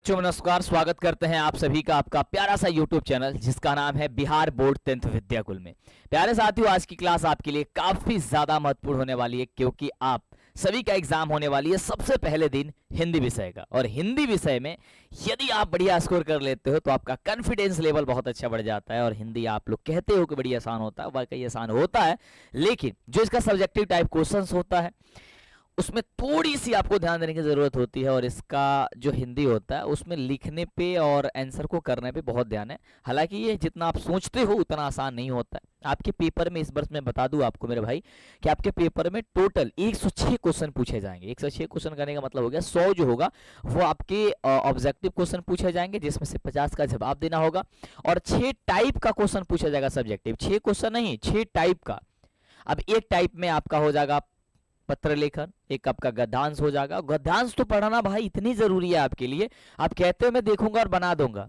बच्चों नमस्कार, स्वागत करते हैं आप सभी का आपका प्यारा सा YouTube चैनल जिसका नाम है बिहार बोर्ड 10th विद्याकुल में। प्यारे साथियों, आज की क्लास आपके लिए काफी ज्यादा महत्वपूर्ण होने वाली है क्योंकि आप सभी का एग्जाम होने वाली है सबसे पहले दिन हिंदी विषय का। और हिंदी विषय में यदि आप बढ़िया स्कोर कर लेते हो तो आपका कॉन्फिडेंस लेवल बहुत अच्छा बढ़ जाता है। और हिंदी आप लोग कहते हो कि बड़ी आसान होता है, वाकई आसान होता है, लेकिन जो इसका सब्जेक्टिव टाइप क्वेश्चंस होता है उसमें थोड़ी सी आपको ध्यान देने की जरूरत होती है। और इसका जो हिंदी होता है उसमें लिखने पे और आंसर को करने पे बहुत ध्यान है। हालांकि ये जितना आप सोचते हो उतना आसान नहीं होता है। आपके पेपर में इस वर्ष मैं बता दूं आपको मेरे भाई कि आपके पेपर में टोटल 106 क्वेश्चन पूछे जाएंगे। 106 क्वेश्चन करने का मतलब हो गया 100 जो होगा वो आपके ऑब्जेक्टिव क्वेश्चन पूछे जाएंगे जिसमें से 50 का जवाब देना होगा। और 6 टाइप का क्वेश्चन पूछा जाएगा सब्जेक्टिव, 6 क्वेश्चन नहीं 6 टाइप का। अब एक टाइप में आपका हो जाएगा पत्र लेखन, एक आपका गद्यांश हो जाएगा। गद्यांश तो पढ़ाना भाई इतनी जरूरी है आपके लिए, आप कहते हो मैं देखूंगा और बना दूंगा,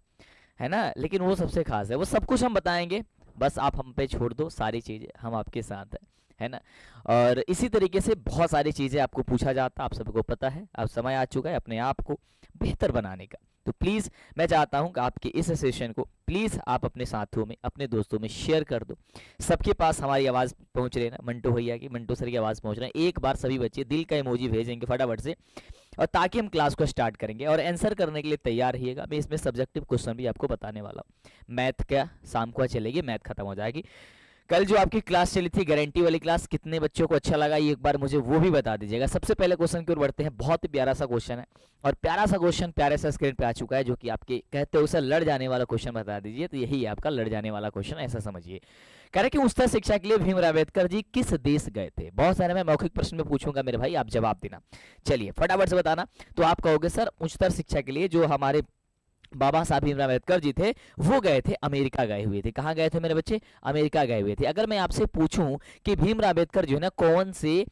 है ना, लेकिन वो सबसे खास है, वो सब कुछ हम बताएंगे, बस आप हम पे छोड़ दो, सारी चीजें हम आपके साथ है ना। और इसी तरीके से बहुत सारी चीजें आपको पूछा जाता, आप सबको पता है। अब समय आ चुका है अपने आप को बेहतर बनाने का। तो प्लीज मैं चाहता हूं कि आपके इस सेशन को प्लीज आप अपने साथियों में, अपने दोस्तों में शेयर कर दो। सबके पास हमारी आवाज पहुंच रही है ना, मंटू भैया की, मंटू सर की आवाज पहुंच रही है। एक बार सभी बच्चे दिल का इमोजी भेजेंगे फटाफट से, और ताकि हम क्लास को स्टार्ट करेंगे। और आंसर करने के लिए तैयार रहिएगा। मैं इसमें सब्जेक्टिव क्वेश्चन भी आपको बताने वाला हूँ। मैथ क्या शाम को चलेगी, मैथ खत्म हो जाएगी। कल जो आपकी क्लास चली थी गारंटी वाली क्लास, कितने बच्चों को अच्छा लगा ये एक बार मुझे वो भी बता दीजिएगा। सबसे पहले क्वेश्चन की ओर बढ़ते हैं। बहुत ही प्यारा सा क्वेश्चन है, और प्यारा सा क्वेश्चन प्यारे सा स्क्रीन पे आ चुका है, जो कि आपके कहते हो सर लड़ जाने वाला क्वेश्चन बता दीजिए। तो यही है आपका लड़ जाने वाला क्वेश्चन, ऐसा समझिए। कह रहे कि उच्चतर शिक्षा के लिए भीमराव अम्बेडकर जी किस देश गए थे? बहुत सारे मैं मौखिक प्रश्न में पूछूंगा मेरे भाई, आप जवाब देना। चलिए फटाफट से बताना। तो आप कहोगे सर उच्चतर शिक्षा के लिए जो हमारे बाबा साहब भीमराव अम्बेडकर जी थे वो गए थे, अमेरिका गए हुए थे। कहाँ गए थे मेरे बच्चे? अमेरिका गए हुए थे। अगर मैं आपसे पूछूं कि भीमराव अम्बेडकर जो है ना कौन से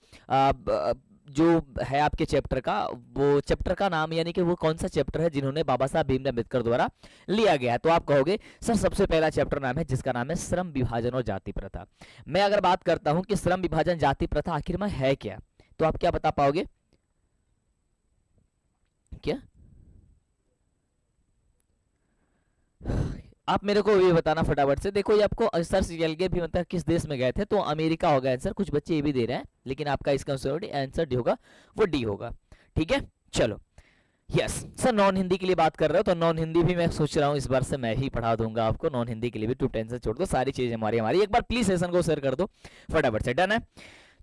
जो है आपके चैप्टर का, वो चैप्टर का नाम यानी कि वो कौन सा चैप्टर है जिन्होंने बाबा साहब भीमराव अम्बेडकर द्वारा लिया गया है, तो आप कहोगे सर सबसे पहला चैप्टर नाम है जिसका नाम है श्रम विभाजन और जाति प्रथा। मैं अगर बात करता हूं कि श्रम विभाजन जाति प्रथा आखिर में है क्या, तो आप क्या बता पाओगे? क्या आप मेरे को ये बताना फटाफट से। देखो ये आपको आंसर चल गया भी, मतलब किस देश में गए थे, तो अमेरिका होगा आंसर। कुछ बच्चे ये भी दे रहे हैं, लेकिन आपका इसका आंसर डी होगा, वो डी होगा। ठीक है, चलो। यस सर, नॉन हिंदी के लिए बात कर रहे हो तो नॉन हिंदी भी मैं सोच रहा हूँ इस बार से मैं ही पढ़ा दूंगा आपको। नॉन हिंदी के लिए भी टू टेंशन छोड़ दो, सारी चीजें हमारी एक बार प्लीज सेशन को शेयर कर दो फटाफट से। डन है?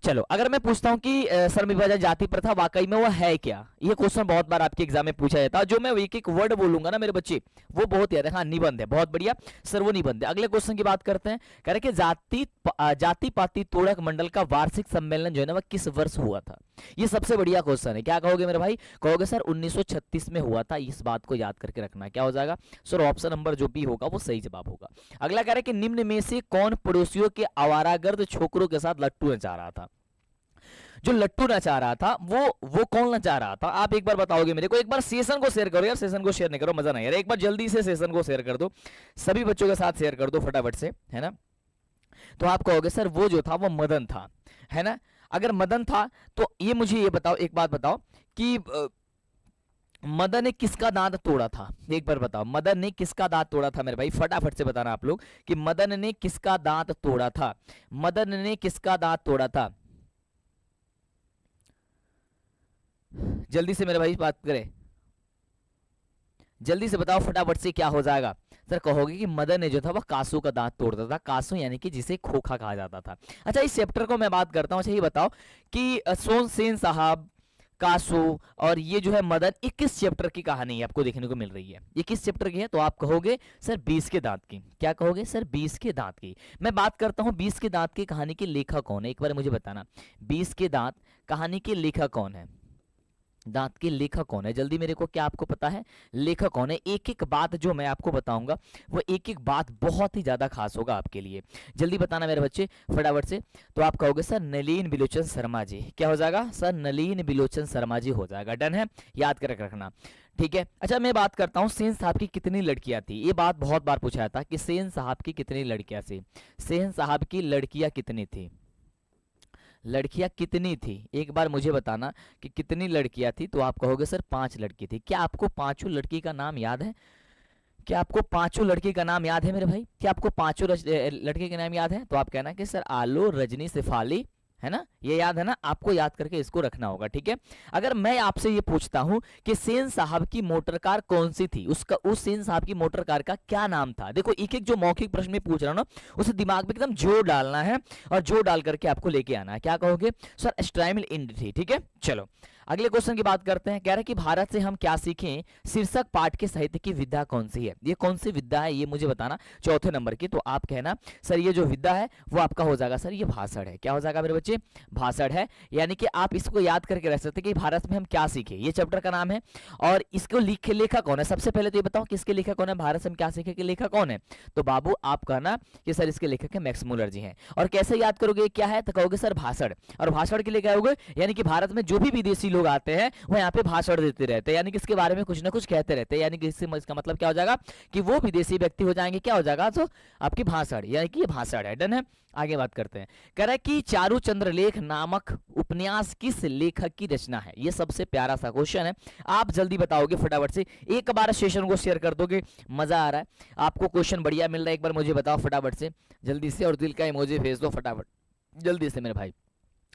चलो, अगर मैं पूछता हूं कि श्रम विभाजन जाति प्रथा वाकई में वो है क्या, ये क्वेश्चन बहुत बार आपके एग्जाम में पूछा जाता है। जो मैं एक एक वर्ड बोलूंगा ना मेरे बच्चे, वो बहुत याद है। हाँ, निबंध है, बहुत बढ़िया सर, वो निबंध है। अगले क्वेश्चन की बात करते हैं। कह रहे कि जाति पाति तोड़क मंडल का वार्षिक सम्मेलन जो है ना वह किस वर्ष हुआ था? ये सबसे बढ़िया क्वेश्चन है। क्या कहोगे मेरे भाई? कहोगे सर 1936 में हुआ था। इस बात को याद करके रखना। क्या हो जाएगा सर? ऑप्शन नंबर जो भी होगा वो सही जवाब होगा। अगला कह रहे कि निम्न में से कौन पड़ोसियों के आवारागर्द छोकरों के साथ लट्टू नचा रहा था? जो लट्टू नचा रहा था वो कौन नचा रहा था? आप एक बार बताओगे मेरे को। एक बार सेशन को शेयर करो यार, सेशन को शेयर नहीं करो मजा नहीं यार। एक बार जल्दी से सेशन को शेयर कर दो, सभी बच्चों के साथ शेयर कर दो फटाफट से, है ना। तो आप कहोगे सर वो जो था वो मदन था, है ना। अगर मदन था तो ये मुझे ये बताओ, एक बात बताओ कि मदन ने किसका दांत तोड़ा था? एक बार बताओ, मदन ने किसका दांत तोड़ा था मेरे भाई? फटाफट से बताना आप लोग कि मदन ने किसका दांत तोड़ा था। मदन ने किसका दांत तोड़ा था? जल्दी से मेरे भाई बात करें, जल्दी से बताओ फटाफट से, क्या हो जाएगा? सर कहोगे कि मदन ने जो था वह कासू का दांत तोड़ता था। कासू यानी कि जिसे खोखा कहा जाता था। अच्छा, इस चैप्टर को मैं बात करता हूं। अच्छा ये बताओ कि सोन सेन साहब, कासू और ये जो है मदन, 21 चैप्टर की कहानी आपको देखने को मिल रही है। ये किस चैप्टर की है? तो आप कहोगे सर 20 के दांत की। क्या कहोगे सर? 20 के दांत की। मैं बात करता हूं 20 के दांत की कहानी के लेखक कौन है, एक बार मुझे बताना। 20 के दांत कहानी के लेखक कौन है? दांत के लेखक कौन है? जल्दी मेरे को, क्या आपको पता है लेखक कौन है? एक एक बात जो मैं आपको बताऊंगा वो एक एक बात बहुत ही ज्यादा खास होगा आपके लिए। जल्दी बताना मेरे बच्चे फटाफट से। तो आप कहोगे सर नलिन बिलोचन शर्मा जी। क्या हो जाएगा सर? नलिन बिलोचन शर्मा जी हो जाएगा। डन है, याद कर रखना। ठीक है, अच्छा मैं बात करता हूँ सेन साहब की कितनी लड़कियां थी। ये बात बहुत बार पूछा था कि सेन साहब की कितनी लड़कियां थी। सेन साहब की लड़कियां कितनी थी? लड़कियां कितनी थी, एक बार मुझे बताना कि कितनी लड़कियां थी। तो आप कहोगे सर 5 लड़की थी। क्या आपको पांचों लड़की का नाम याद है? क्या आपको पांचों लड़की का नाम याद है मेरे भाई? क्या आपको पांचों लड़के के नाम याद है? तो आप कहना कि सर आलो, रजनी, शेफाली, है ना, ये याद है ना? आपको याद करके इसको रखना होगा, ठीक है। अगर मैं आपसे ये पूछता हूं कि सेन साहब की मोटर कार कौन सी थी, उसका उस सेन साहब की मोटर कार का क्या नाम था? देखो एक एक जो मौखिक प्रश्न में पूछ रहा हूं ना, उसे दिमाग में एकदम जोर डालना है और जोर डाल करके आपको लेके आना है। क्या कहोगे? सर स्ट्राइमल इंड थी, ठीक है। चलो अगले क्वेश्चन की बात करते हैं। कह रहे हैं कि भारत से हम क्या सीखें शीर्षक पाठ के साहित्य की विधा कौन सी है? ये कौन सी विधा है ये मुझे बताना, चौथे नंबर की। तो आप कहना सर ये जो विधा है वो आपका हो जाएगा सर ये भाषण है। क्या हो जाएगा मेरे बच्चे? भाषण है। यानी कि आप इसको याद करके रह सकते हैं कि भारत में हम क्या सीखे, ये चैप्टर का नाम है। और इसको लिखे लेखक कौन है? सबसे पहले तो ये बताओ किसके लेखक कौन है? भारत से हम क्या सीखे के लेखक कौन है? तो बाबू आप कहना कि सर इसके लेखक है मैक्स मुलर जी हैं। और कैसे याद करोगे क्या है? तो कहोगे सर भाषण। और भाषण के लिए क्या होगा? यानी कि भारत में जो भी विदेशी लोग आते हैं वो यहाँ पे भाषण देते रहते हैं, यानी कि इसके बारे में कुछ ना कुछ कहते रहते हैं। यानी कि इसका मतलब क्या हो जाएगा कि वो विदेशी व्यक्ति हो जाएंगे। क्या हो जाएगा? तो आपकी भाषण, यानी कि ये भाषण है। डन है। आगे बात करते हैं। कह रहा है कि चारु चंद्रलेख नामक उपन्यास किस लेखक की रचना है? ये सबसे प्यारा सा क्वेश्चन है, आप जल्दी बताओगे फटाफट से। एक बार सेशन को शेयर कर दोगे, मजा आ रहा है आपको, क्वेश्चन बढ़िया मिल रहा है। एक बार मुझे बताओ फटाफट से जल्दी से, और दिल का इमोजी भेज दो फटाफट जल्दी से मेरे भाई।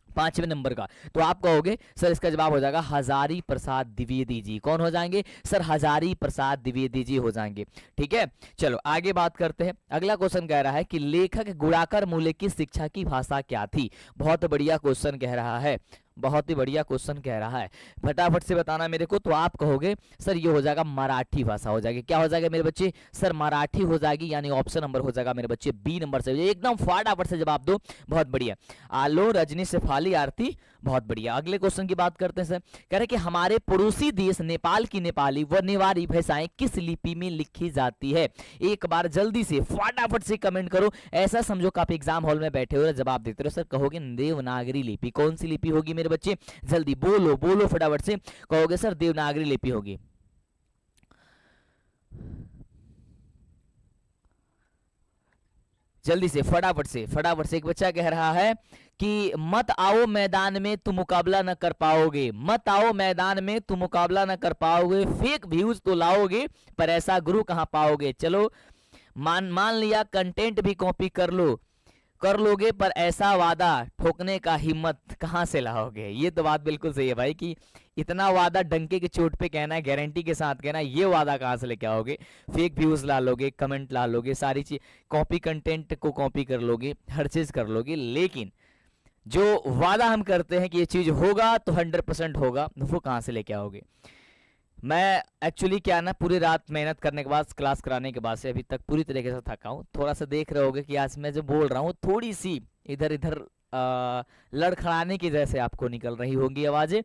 5वें नंबर का तो आप कहोगे सर इसका जवाब हो जाएगा हजारी प्रसाद द्विवेदी जी। कौन हो जाएंगे? सर हजारी प्रसाद द्विवेदी जी हो जाएंगे, ठीक है। चलो आगे बात करते हैं। अगला क्वेश्चन कह रहा है कि लेखक गुणाकर मूल्य की शिक्षा की भाषा क्या थी? बहुत बढ़िया क्वेश्चन कह रहा है, बहुत ही बढ़िया क्वेश्चन कह रहा है, फटाफट से बताना मेरे को। तो आप कहोगे सर ये हो जाएगा मराठी भाषा हो जाएगी। क्या हो जाएगा मेरे बच्चे? सर मराठी हो जाएगी, यानी ऑप्शन नंबर हो जाएगा मेरे बच्चे बी नंबर से। एकदम फटाफट से जवाब दो, बहुत बढ़िया। आलो, रजनी, शेफाली, आरती, बहुत बढ़िया। अगले क्वेश्चन की बात करते हैं सर। कह रहे कि हमारे पड़ोसी देश नेपाल की नेपाली व नेवारी भाषाएं किस लिपि में लिखी जाती है? एक बार जल्दी से फटाफट से कमेंट करो, ऐसा समझो कि आप एग्जाम हॉल में बैठे हो जवाब देते रहो। सर कहोगे देवनागरी लिपि। कौन सी लिपि होगी मेरे बच्चे? जल्दी बोलो बोलो फटाफट से। कहोगे सर देवनागरी लिपि होगी। जल्दी से फटाफट से फटाफट से। एक बच्चा कह रहा है कि मत आओ मैदान में तुम मुकाबला न कर पाओगे, मत आओ मैदान में तुम मुकाबला न कर पाओगे, फेक व्यूज तो लाओगे पर ऐसा गुरु कहां पाओगे। चलो मान लिया कंटेंट भी कॉपी कर लोगे पर ऐसा वादा ठोकने का हिम्मत कहां से लाओगे। ये तो बात बिल्कुल सही है भाई कि इतना वादा डंके की चोट पे कहना है, गारंटी के साथ कहना है, ये वादा कहां से लेके आओगे? फेक व्यूज ला लोगे, कमेंट ला लोगे, सारी चीज कॉपी, कंटेंट को कॉपी कर लोगे, हर चीज कर लोगे, लेकिन जो वादा हम करते हैं कि ये चीज होगा तो 100% होगा, वो कहां से लेके आओगे? मैं एक्चुअली क्या ना पूरी रात मेहनत करने के बाद, क्लास कराने के बाद से अभी तक पूरी तरीके से थका हूँ। थोड़ा सा देख रहे होगे कि आज मैं जो बोल रहा हूँ थोड़ी सी इधर इधर लड़खड़ाने की जैसे आपको निकल रही होंगी आवाजें,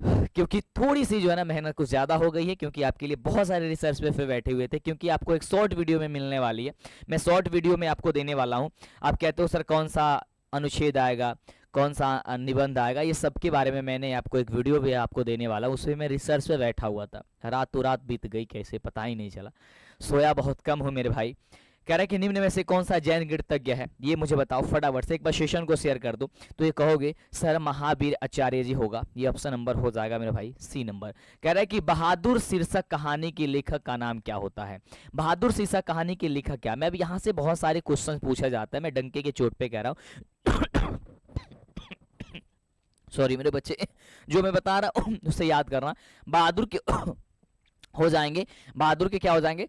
क्योंकि थोड़ी सी जो है ना मेहनत कुछ ज़्यादा हो गई है, क्योंकि आपके लिए बहुत सारे रिसर्च पे बैठे हुए थे, क्योंकि आपको एक शॉर्ट वीडियो में मिलने वाली है। मैं शॉर्ट वीडियो में आपको देने वाला हूँ। आप कहते हो सर कौन सा अनुच्छेद आएगा, कौन सा निबंध आएगा, ये सब के बारे में मैंने आपको एक वीडियो भी आपको देने वाला हूँ। उसमें मैं रिसर्च पे बैठा हुआ था, रातों रात बीत गई कैसे पता ही नहीं चला, सोया बहुत कम हूँ मेरे भाई। कह रहा है कि निम्न में से कौन सा जैन गीतज्ञ है, ये मुझे बताओ फटाफट से। एक बार सेशन को शेयर कर दो। तो ये कहोगे सर महावीर आचार्य जी होगा, ये ऑप्शन नंबर हो जाएगा मेरे भाई सी नंबर। कह रहा है कि बहादुर शीर्षक कहानी के लेखक का नाम क्या होता है? बहादुर शीर्षक कहानी के लेखक क्या? मैं अब यहाँ से बहुत सारे क्वेश्चन पूछा जाता है, मैं डंके के चोट पे कह रहा हूँ सॉरी मेरे बच्चे, जो मैं बता रहा हूँ उससे याद करना। बहादुर के हो जाएंगे, बहादुर के क्या हो जाएंगे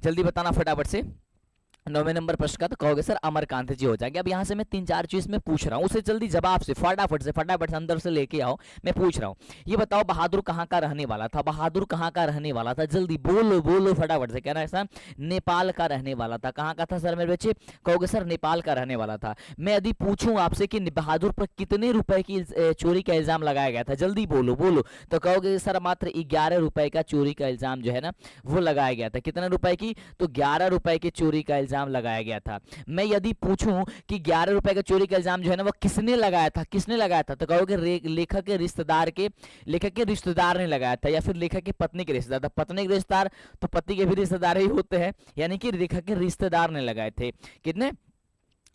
जल्दी बताना फटाफट से। 9वें नंबर प्रश्न का तो कहोगे सर अमरकांत जी हो जाएंगे। अब यहाँ से मैं 3-4 चीज में पूछ रहा हूँ, उसे जल्दी जवाब से फटाफट से अंदर से लेके आओ। मैं पूछ रहा हूँ ये बताओ बहादुर कहाँ का रहने वाला था? बहादुर कहाँ का रहने वाला था? जल्दी बोलो बोलो फटाफट से। कहना है सर नेपाल का रहने वाला था। कहाँ का था सर मेरे बच्चे? कहोगे सर नेपाल का रहने वाला था। मैं यदि पूछूं आपसे कि बहादुर पर कितने रुपए की चोरी का इल्जाम लगाया गया था, जल्दी बोलो बोलो, तो कहोगे सर मात्र 11 रुपए का चोरी का इल्जाम जो है ना वो लगाया गया था। कितने रुपए की? तो 11 रुपए की चोरी का इल्जाम लगाया गया था। मैं यदि पूछूं कि 11 रुपए का चोरी का इल्जाम जो है ना वो किसने लगाया था, किसने लगाया था, तो कहोगे लेखक के रिश्तेदार ने लगाया था, या फिर लेखक की पत्नी के रिश्तेदार। पत्नी के रिश्तेदार तो पति के भी रिश्तेदार ही होते हैं, यानी कि लेखक के रिश्तेदार ने लगाए थे। कितने?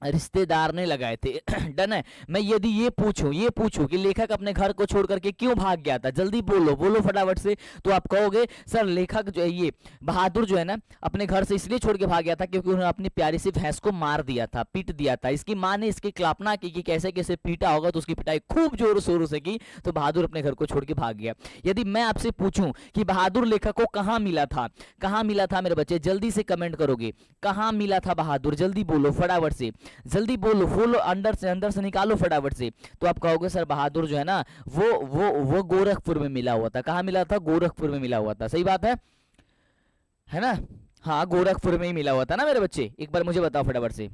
रिश्तेदार ने लगाए थे। डन है। मैं यदि ये पूछूं कि लेखक अपने घर को छोड़ करके क्यों भाग गया था, जल्दी बोलो बोलो फटाफट से, तो आप कहोगे सर लेखक जो है ये बहादुर जो है ना अपने घर से इसलिए छोड़ के भाग गया था क्योंकि उन्होंने अपनी प्यारी सी भैंस को मार दिया था, पीट दिया था। इसकी माँ ने इसकी कल्पना की कि कैसे कैसे पीटा होगा, तो उसकी पिटाई खूब जोर शोरों से की, तो बहादुर अपने घर को छोड़ के भाग गया। यदि मैं आपसे पूछूं कि बहादुर लेखक को कहाँ मिला था, कहाँ मिला था मेरे बच्चे, जल्दी से कमेंट करोगे, कहाँ मिला था बहादुर, जल्दी बोलो फटाफट से, जल्दी बोलो, फुल अंदर से निकालो फटाफट से। तो आप कहोगे सर बहादुर जो है ना वो गोरखपुर में मिला हुआ था। कहाँ मिला था, गोरखपुर में मिला हुआ था, सही बात है ना? हाँ गोरखपुर में ही मिला हुआ था ना मेरे बच्चे, एक बार मुझे बताओ फटाफट से।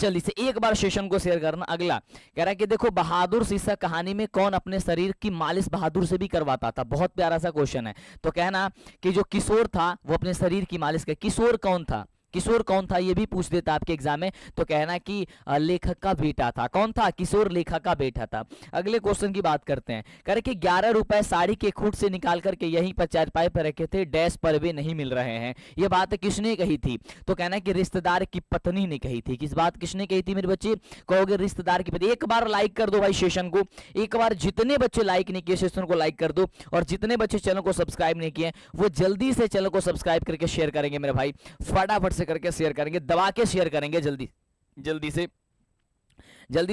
चलिए से एक बार सेशन को शेयर करना। अगला कह रहा है कि देखो बहादुर शीर्षक कहानी में कौन अपने शरीर की मालिश बहादुर से भी करवाता था। बहुत प्यारा सा क्वेश्चन है। तो कहना कि जो किशोर था वो अपने शरीर की मालिश कर, किशोर कौन था, किशोर कौन था ये भी पूछ देता आपके एग्जाम में। तो कहना कि लेखक का बेटा था। कौन था, किशोर लेखक का बेटा था। अगले क्वेश्चन की बात करते हैं। कह रहे कि 11 रुपए साड़ी के खूट से निकाल करके यहीं पर चारपाई पर रखे थे, डैश पर वे नहीं मिल रहे हैं। ये बात किसने कही थी, तो कहना कि रिश्तेदार की पत्नी ने कही थी। किस बात किसने कही थी मेरे बच्चे, कहोगे रिश्तेदार की पत्नी। एक बार लाइक कर दो भाई सेशन को, एक बार जितने बच्चे लाइक नहीं किए सेशन को लाइक कर दो, और जितने बच्चे चैनल को सब्सक्राइब नहीं किए वो जल्दी से चैनल को सब्सक्राइब करके शेयर करेंगे मेरे भाई, फटाफट से करके शेयर करेंगे, दबा के शेयर करेंगे, जल्दी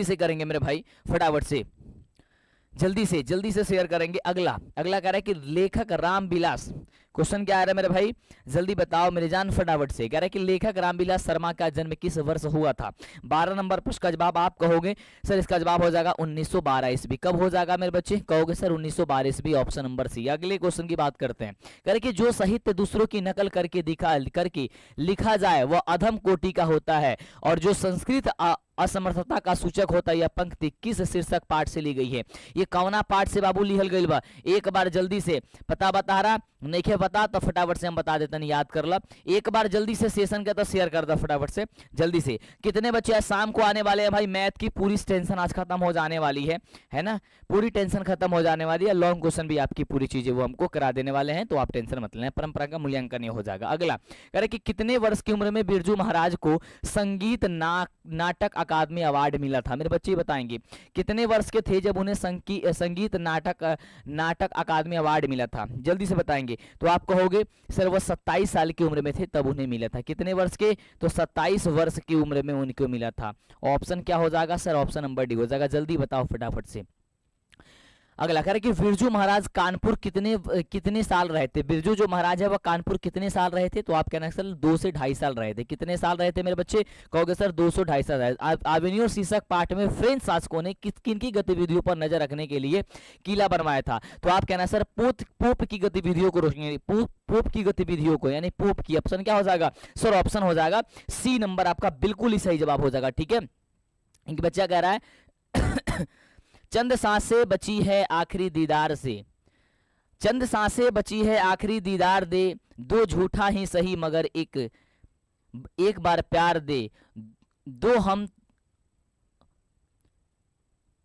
से करेंगे मेरे भाई, फटाफट से जल्दी से शेयर करेंगे। अगला कह रहा है कि लेखक रामविलास, क्वेश्चन क्या आ रहा है मेरे भाई, जल्दी बताओ मेरे जान फटाफट से। कह रहा है कि लेखक रामविलास शर्मा का जन्म किस वर्ष हुआ था। 12 नंबर प्रश्न का जवाब आप कहोगे सर इसका जवाब हो जाएगा 1912 ईस्वी। कब हो जाएगा मेरे बच्चे, कहोगे सर 1912 ईस्वी, ऑप्शन नंबर सी। अगले क्वेश्चन की बात करते हैं। कह रहे कि जो साहित्य दूसरों की नकल करके लिखा जाए वह अधम कोटि का होता है, और जो संस्कृत असमर्थता का सूचक होता है। यह पंक्ति किस शीर्षक पाठ से ली गई है, ये कौना पाठ से बाबू लिखल गई बा, एक बार जल्दी से पता बता रहा नहीं पता तो फटाफट से हम बता देते हैं, याद कर लो एक बार जल्दी से सेशन का तो शेयर कर दो फटाफट से जल्दी से। कितने बच्चे आज शाम को आने वाले हैं भाई, मैथ की पूरी टेंशन आज खत्म हो जाने वाली है ना, पूरी टेंशन खत्म हो जाने वाली है। लॉन्ग क्वेश्चन भी आपकी पूरी चीजें वो हमको करा देने वाले हैं, तो आप टेंशन मत लें, परंपरा का मूल्यांकन हो जाएगा। अगला कह रहे कि कितने वर्ष की उम्र में बिरजू महाराज को संगीत नाटक अकादमी अवार्ड मिला था। मेरे बच्चे बताएंगे कितने वर्ष के थे जब उन्हें संगीत नाटक अकादमी अवार्ड मिला था, जल्दी से बताएंगे। तो आप कहोगे सर वो 27 साल की उम्र में थे तब उन्हें मिला था। कितने वर्ष के, तो 27 वर्ष की उम्र में उनको मिला था। ऑप्शन क्या हो जाएगा सर, ऑप्शन नंबर डी हो जाएगा, जल्दी बताओ फटाफट से। अगला कह रहे कि बिरजू महाराज कानपुर कितने साल रहे थे। बिरजू जो महाराज है वह कानपुर कितने साल रहे थे, तो आप कहना सर 2 से 2.5 साल रहे थे। कितने साल रहे थे मेरे बच्चे, कहोगे सर 2 से 2.5 साल रहे। आवेन्यू शीर्षक पाठ में फ्रेंच शासकों ने किन की गतिविधियों पर नजर रखने के लिए किला बनवाया था, तो आप कहना सर पोप की गतिविधियों को रोकने, पोप की गतिविधियों को, यानी पोप की। ऑप्शन क्या हो जाएगा सर, ऑप्शन हो जाएगा सी नंबर आपका बिल्कुल ही सही जवाब हो जाएगा। ठीक है, इनके बच्चा कह रहा है चंद सांसें बची है आखिरी दीदार से, चंद सांसें बची है आखिरी दीदार दे, दो झूठा ही सही मगर एक बार प्यार दे, दो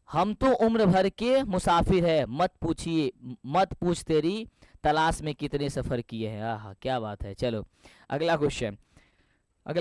हम तो उम्र भर के मुसाफिर है, मत पूछ तेरी तलाश में कितने सफर किए हैं। आहा क्या बात है। चलो अगला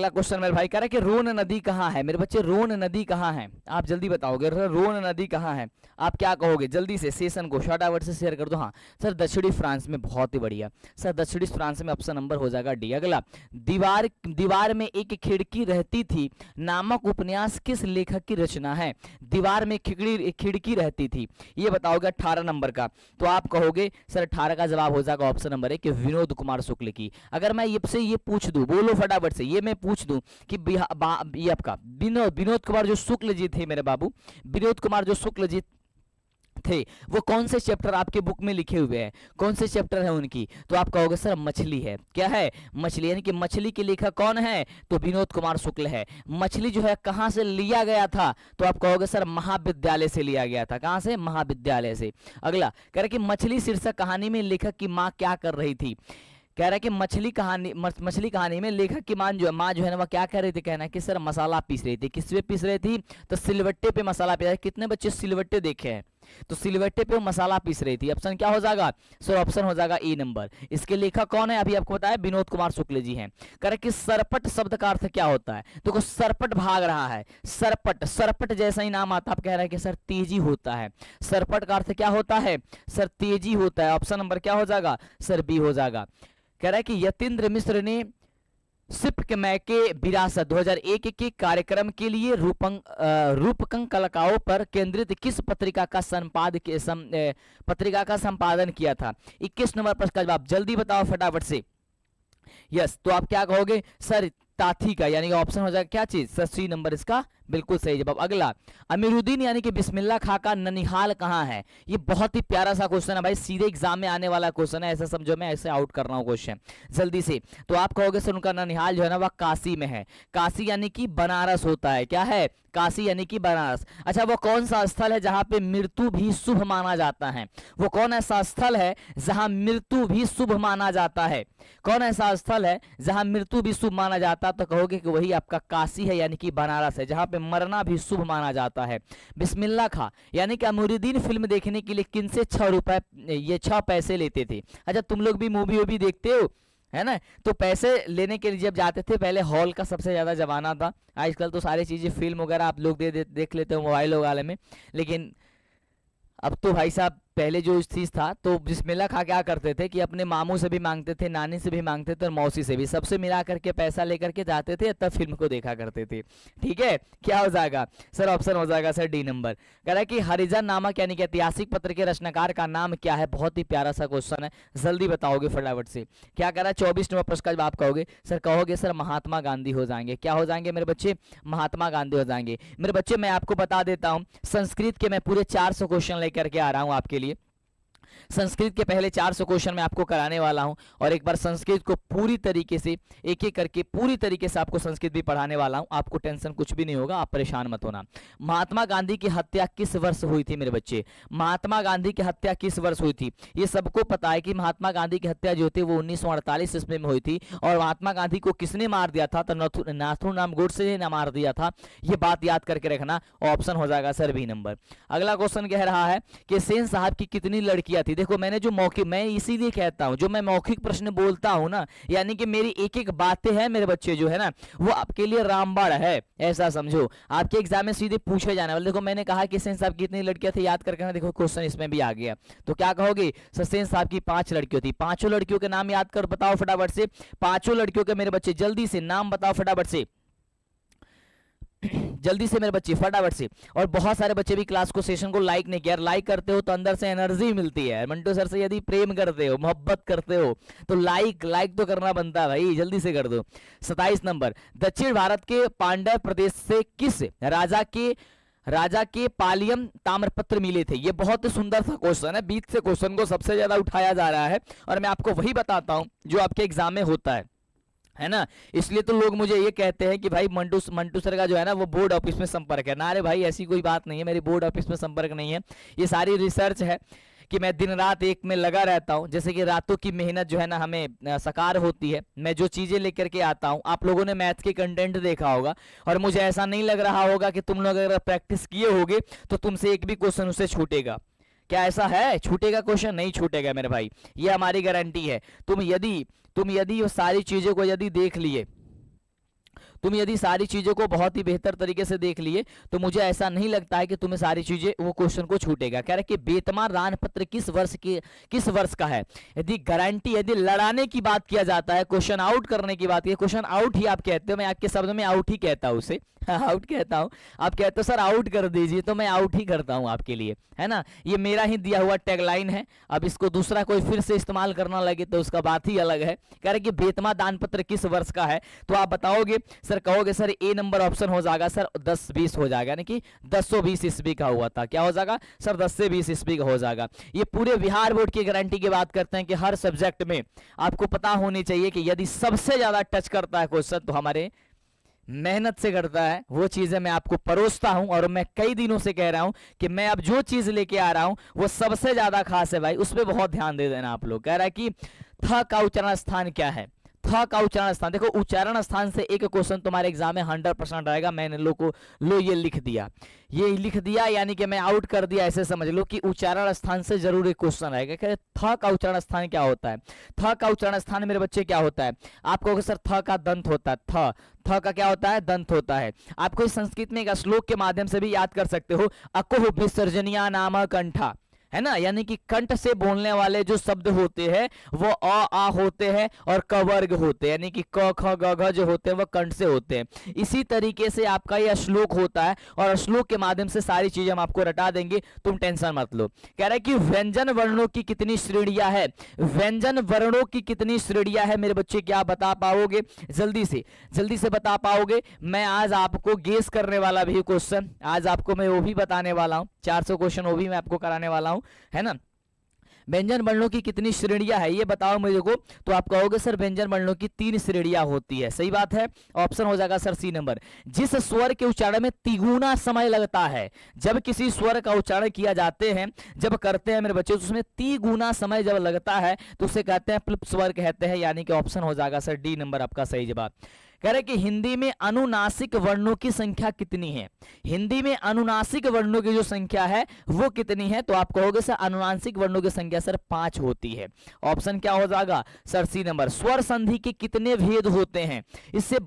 क्वेश्चन मेरे भाई कह रहा है कि रोन नदी कहाँ है। मेरे बच्चे रोन नदी कहाँ है, आप जल्दी बताओगे रोन नदी कहाँ है, आप क्या कहोगे, जल्दी से सेशन को फटाफट से शेयर कर दो। हाँ सर दक्षिणी फ्रांस में, बहुत ही बढ़िया सर, दक्षिणी फ्रांस में, ऑप्शन नंबर हो जाएगा डी। अगला दीवार में एक खिड़की रहती थी नामक उपन्यास किस लेखक की रचना है। दीवार में खिड़की रहती थी, ये बताओगे 18 नंबर का, तो आप कहोगे सर 18 का जवाब हो जाएगा ऑप्शन नंबर है कि विनोद कुमार शुक्ल की। अगर मैं ये पूछ दूं, बोलो फटाफट से, ये मैं पूछ दूं कि ये आपका विनोद कुमार जो शुक्ल जी थे मेरे बाबू, विनोद कुमार जो शुक्ल जी थे वो कौन से चैप्टर आपके बुक में लिखे हुए हैं, कौन से चैप्टर है उनकी, तो आप कहोगे सर मछली है। क्या है, मछली, यानी कि मछली के लेखक कौन है, तो विनोद कुमार शुक्ल है। मछली जो है कहां से लिया गया था, तो आप कहोगे सर महाविद्यालय से लिया गया था। कहां से, महाविद्यालय से। अगला कह रहे कि मछली शीर्षक कहानी में लेखक की माँ क्या कर रही थी। कह रहा है कि मछली कहानी में लेखक की माँ जो है ना वह क्या कर रही थी, कहना है कि सर मसाला पीस रही थी। किस पे पीस रही थी, तो सिलवट्टे पे मसाला पीस रही। कितने बच्चे सिलवट्टे देखे हैं, तो सिलवट्टे पे वो मसाला पीस रही थी। ऑप्शन क्या हो जाएगा सर, ऑप्शन हो जाएगा ए नंबर। इसके लेखक कौन है, अभी आपको बताया विनोद कुमार शुक्ल जी हैं। करेक्ट कि सरपट शब्द का अर्थ क्या होता है, देखो सरपट भाग रहा है, सरपट, सरपट जैसा ही नाम आता, आप कह रहे हैं कि सर तेजी होता है, सरपट का अर्थ क्या होता है सर, तेजी होता है। ऑप्शन नंबर क्या हो जाएगा सर, बी हो जाएगा। कह रहा है कि यतीन्द्र मिश्र ने सिप मैके विरासत 2001 के कार्यक्रम के लिए रूपकं कलाकारों पर केंद्रित किस पत्रिका का पत्रिका का संपादन किया था। 21 नंबर प्रश्न का जवाब जल्दी बताओ फटाफट से। यस, तो आप क्या कहोगे सर, ताथी का, यानी कि ऑप्शन हो जाएगा क्या चीज सर, सी नंबर इसका बिल्कुल सही जवाब। अगला, अमीरुद्दीन यानी कि बिस्मिल्लाह खां का ननिहाल कहाँ है। ये बहुत ही प्यारा सा क्वेश्चन है भाई, सीधे एग्जाम में आने वाला क्वेश्चन है, ऐसा समझो मैं ऐसे आउट कर रहा हूँ क्वेश्चन जल्दी से। तो आप कहोगे सर उनका ननिहाल जो है ना वह काशी में है। काशी यानी कि बनारस होता है, क्या है काशी यानी कि बनारस। अच्छा, वो कौन सा स्थल है जहां पे मृत्यु भी शुभ माना जाता है, वो कौन ऐसा स्थल है जहां मृत्यु भी शुभ माना जाता है, कौन ऐसा स्थल है जहां मृत्यु भी शुभ माना जाता है, तो कहोगे कि वही आपका काशी है यानी कि बनारस है, जहां पे मरना भी शुभ माना जाता है। बिस्मिल्लाह खां यानी कि अमीरुद्दीन फिल्म देखने के लिए किन से 6 रुपए, ये 6 पैसे लेते थे। अच्छा, तुम लोग भी मूवी वूवी देखते हो है ना, तो पैसे लेने के लिए जब जाते थे, पहले हॉल का सबसे ज्यादा जमाना था, आजकल तो सारी चीजें फिल्म वगैरह आप लोग देख लेते हो मोबाइल वाले में, लेकिन अब तो भाई साहब पहले जो चीज था, तो बिस्मिल्लाह खां क्या करते थे कि अपने मामू से भी मांगते थे, नानी से भी मांगते थे और मौसी से भी, सबसे मिला करके पैसा लेकर के जाते थे, तब फिल्म को देखा करते थे। ठीक है, क्या हो जाएगा सर, ऑप्शन हो जाएगा सर डी नंबर। कह रहा है कि हरिजन नामक यानी कि ऐतिहासिक पत्र के रचनाकार का नाम क्या है। बहुत ही प्यारा सा क्वेश्चन है, जल्दी बताओगे फटाफट से। क्या कह रहा है 24 नंबर प्रश्न का जवाब कहोगे सर, कहोगे सर महात्मा गांधी हो जाएंगे। क्या हो जाएंगे मेरे बच्चे, महात्मा गांधी हो जाएंगे। मेरे बच्चे मैं आपको बता देता हूँ, संस्कृत के मैं पूरे 400 क्वेश्चन लेकर के आ रहा हूँ आपके लिए। संस्कृत के पहले 400 क्वेश्चन मैं आपको कराने वाला हूं, और एक बार संस्कृत को पूरी तरीके से एक एक करके पूरी तरीके से आपको संस्कृत भी पढ़ाने वाला हूं, आपको टेंशन कुछ भी नहीं होगा, आप परेशान मत होना। महात्मा गांधी की हत्या किस वर्ष हुई थी मेरे बच्चे, महात्मा गांधी की हत्या किस वर्ष हुई थी। ये सबको पता है कि महात्मा गांधी की हत्या जो थी वो 1948 ईस्वी में हुई थी, और महात्मा गांधी को किसने मार दिया था, तो नाथूराम गोडसे ने मार दिया था। ये बात याद करके रखना, ऑप्शन हो जाएगा सर बी नंबर। अगला क्वेश्चन कह रहा है कि सेन साहब की कितनी लड़कियां थी। देखो मैंने जो मौखिक, मैं इसीलिए कहता हूं जो मैं मौखिक प्रश्न बोलता हूं ना, यानी कि मेरी एक एक बातें हैं मेरे बच्चे जो है ना, वो आपके लिए रामबाण है, ऐसा समझो, आपके एग्जाम में सीधे पूछे जाने वाले। देखो मैंने कहा कि सेन साहब की कितनी लड़कियां थी, याद करके ना, देखो क्वेश्चन इसमें भी आ गया। तो क्या कहोगे सर, सेन साहब की 5 लड़कियों थी। 5 लड़कियों के नाम याद कर बताओ फटाफट से, 5 लड़कियों के मेरे बच्चे जल्दी से नाम बताओ फटाफट से, जल्दी से मेरे बच्चे फटाफट से। और बहुत सारे बच्चे भी क्लास को, सेशन को लाइक नहीं किया, लाइक करते हो तो अंदर से एनर्जी मिलती है। मंटू सर से यदि प्रेम करते हो, मोहब्बत करते हो, तो लाइक तो करना बनता है भाई, जल्दी से कर दो। 27 नंबर, दक्षिण भारत के पांड्य प्रदेश से किस राजा के पालियम ताम्रपत्र मिले थे। ये बहुत ही सुंदर सा क्वेश्चन है, बीच से क्वेश्चन को सबसे ज्यादा उठाया जा रहा है, और मैं आपको वही बताता हूं जो आपके एग्जाम में होता है ना। इसलिए तो लोग मुझे ये कहते हैं कि भाई मंटू सर का जो है ना वो बोर्ड ऑफिस में संपर्क है ना। अरे भाई ऐसी कोई बात नहीं है, मेरी बोर्ड ऑफिस में संपर्क नहीं है, ये सारी रिसर्च है कि मैं दिन रात एक में लगा रहता हूं। जैसे कि रातों की मेहनत जो है ना हमें साकार होती है। मैं जो चीजें लेकर के आता हूं, आप लोगों ने मैथ के कंटेंट देखा होगा, और मुझे ऐसा नहीं लग रहा होगा कि तुम लोग अगर प्रैक्टिस किए होगे तो तुमसे एक भी क्वेश्चन उससे छूटेगा। क्या ऐसा है, छूटेगा क्वेश्चन? नहीं छूटेगा मेरे भाई, ये हमारी गारंटी है। तुम यदि वो सारी चीजों को यदि देख लिए, तुम यदि सारी चीजों को बहुत ही बेहतर तरीके से देख लिए, तो मुझे ऐसा नहीं लगता है कि तुम्हें सारी चीजें वो क्वेश्चन को छूटेगा। कह रहे कि बेतमार दानपत्र किस वर्ष का है। यदि गारंटी, यदि लड़ाने की बात किया जाता है, क्वेश्चन आउट करने की बात, क्वेश्चन आउट ही आप कहते हो, मैं आपके शब्द में आउट ही कहता हूं उसे, आउट कहता हूं। आप कहते हो सर आउट कर दीजिए, तो मैं आउट ही करता हूं आपके लिए, है ना। ये मेरा ही दिया हुआ टैगलाइन है, अब इसको दूसरा कोई फिर से इस्तेमाल करना लगे तो उसका बात ही अलग है। कह रहे कि बेतमा दानपत्र किस वर्ष का है, तो आप बताओगे सर, कहोगे सर ए नंबर ऑप्शन हो जाएगा सर 10-20 हो जाएगा, यानी कि 1020 ईस्वी का हुआ था। क्या हो जाएगा सर, 10 से 20 ईस्वी का हो जाएगा। ये पूरे बिहार बोर्ड की गारंटी की बात करते हैं कि हर सब्जेक्ट में आपको पता होनी चाहिए कि यदि सबसे ज्यादा टच करता है क्वेश्चन तो हमारे मेहनत से करता है, वो चीजें मैं आपको परोसता हूं। और मैं कई दिनों से कह रहा हूं कि मैं अब जो चीज लेके आ रहा हूं वो सबसे ज्यादा खास है भाई, उस पर बहुत ध्यान दे देना आप लोग। कह रहा है कि थ का उच्चारण स्थान क्या है, थ का उच्चारण स्थान, देखो उच्चारण स्थान से एक क्वेश्चन तुम्हारे एग्जाम में 100% रहेगा। मैंने लो ये लिख दिया, ये लिख दिया यानी कि मैं आउट कर दिया, ऐसे समझ लो कि उच्चारण स्थान से जरूर एक क्वेश्चन आएगा। थ का उच्चारण स्थान क्या होता है? थ का उच्चारण स्थान मेरे बच्चे क्या होता है? आप कहोगे सर थ का दंत होता है। थ का क्या होता है? दंत होता है। आपको इस संस्कृत में एक श्लोक के माध्यम से भी याद कर सकते हो, अकुह विसर्जनिया नाम कंठा, है ना, यानी कि कंठ से बोलने वाले जो शब्द होते हैं वो अ आ होते हैं और क वर्ग होते हैं, यानी कि क ख ग घ जो होते हैं वो कंठ से होते हैं। इसी तरीके से आपका यह श्लोक होता है और श्लोक के माध्यम से सारी चीजें हम आपको रटा देंगे, तुम टेंशन मत लो। कह रहा है कि व्यंजन वर्णों की कितनी श्रेणियां है? व्यंजन वर्णों की कितनी श्रेणियां है मेरे बच्चे, क्या बता पाओगे? जल्दी से बता पाओगे? मैं आज आपको गेस करने वाला भी क्वेश्चन, आज आपको मैं वो भी बताने वाला हूँ, 400 क्वेश्चन वो भी मैं आपको कराने वाला हूँ, है ना। व्यंजन वर्णों की कितनी श्रेणियां है ये बताओ मुझे को। तो आप कहोगे सर व्यंजन वर्णों की 3 श्रेणियां होती है। सही बात है, ऑप्शन हो जाएगा सर सी नंबर। जिस स्वर के उच्चारण में तिगुना समय लगता है, जब किसी स्वर का उच्चारण किया जाते हैं, जब करते हैं मेरे बच्चे, तो उसमें तिगुना समय जब लगता है तो उसे कहते हैं प्लुप स्वर कहते हैं, यानी कि ऑप्शन हो जाएगा सर डी नंबर आपका सही जवाब। कह रहे कि हिंदी में अनुनासिक वर्णों की संख्या कितनी है? हिंदी में अनुनासिक वर्णों की जो संख्या है वो कितनी है? तो आप कहोगे सर अनुनासिक वर्णों की संख्या सर 5 होती है। ऑप्शन क्या हो जाएगा सर सी नंबर। स्वर संधि के कितने भेद होते हैं? इससे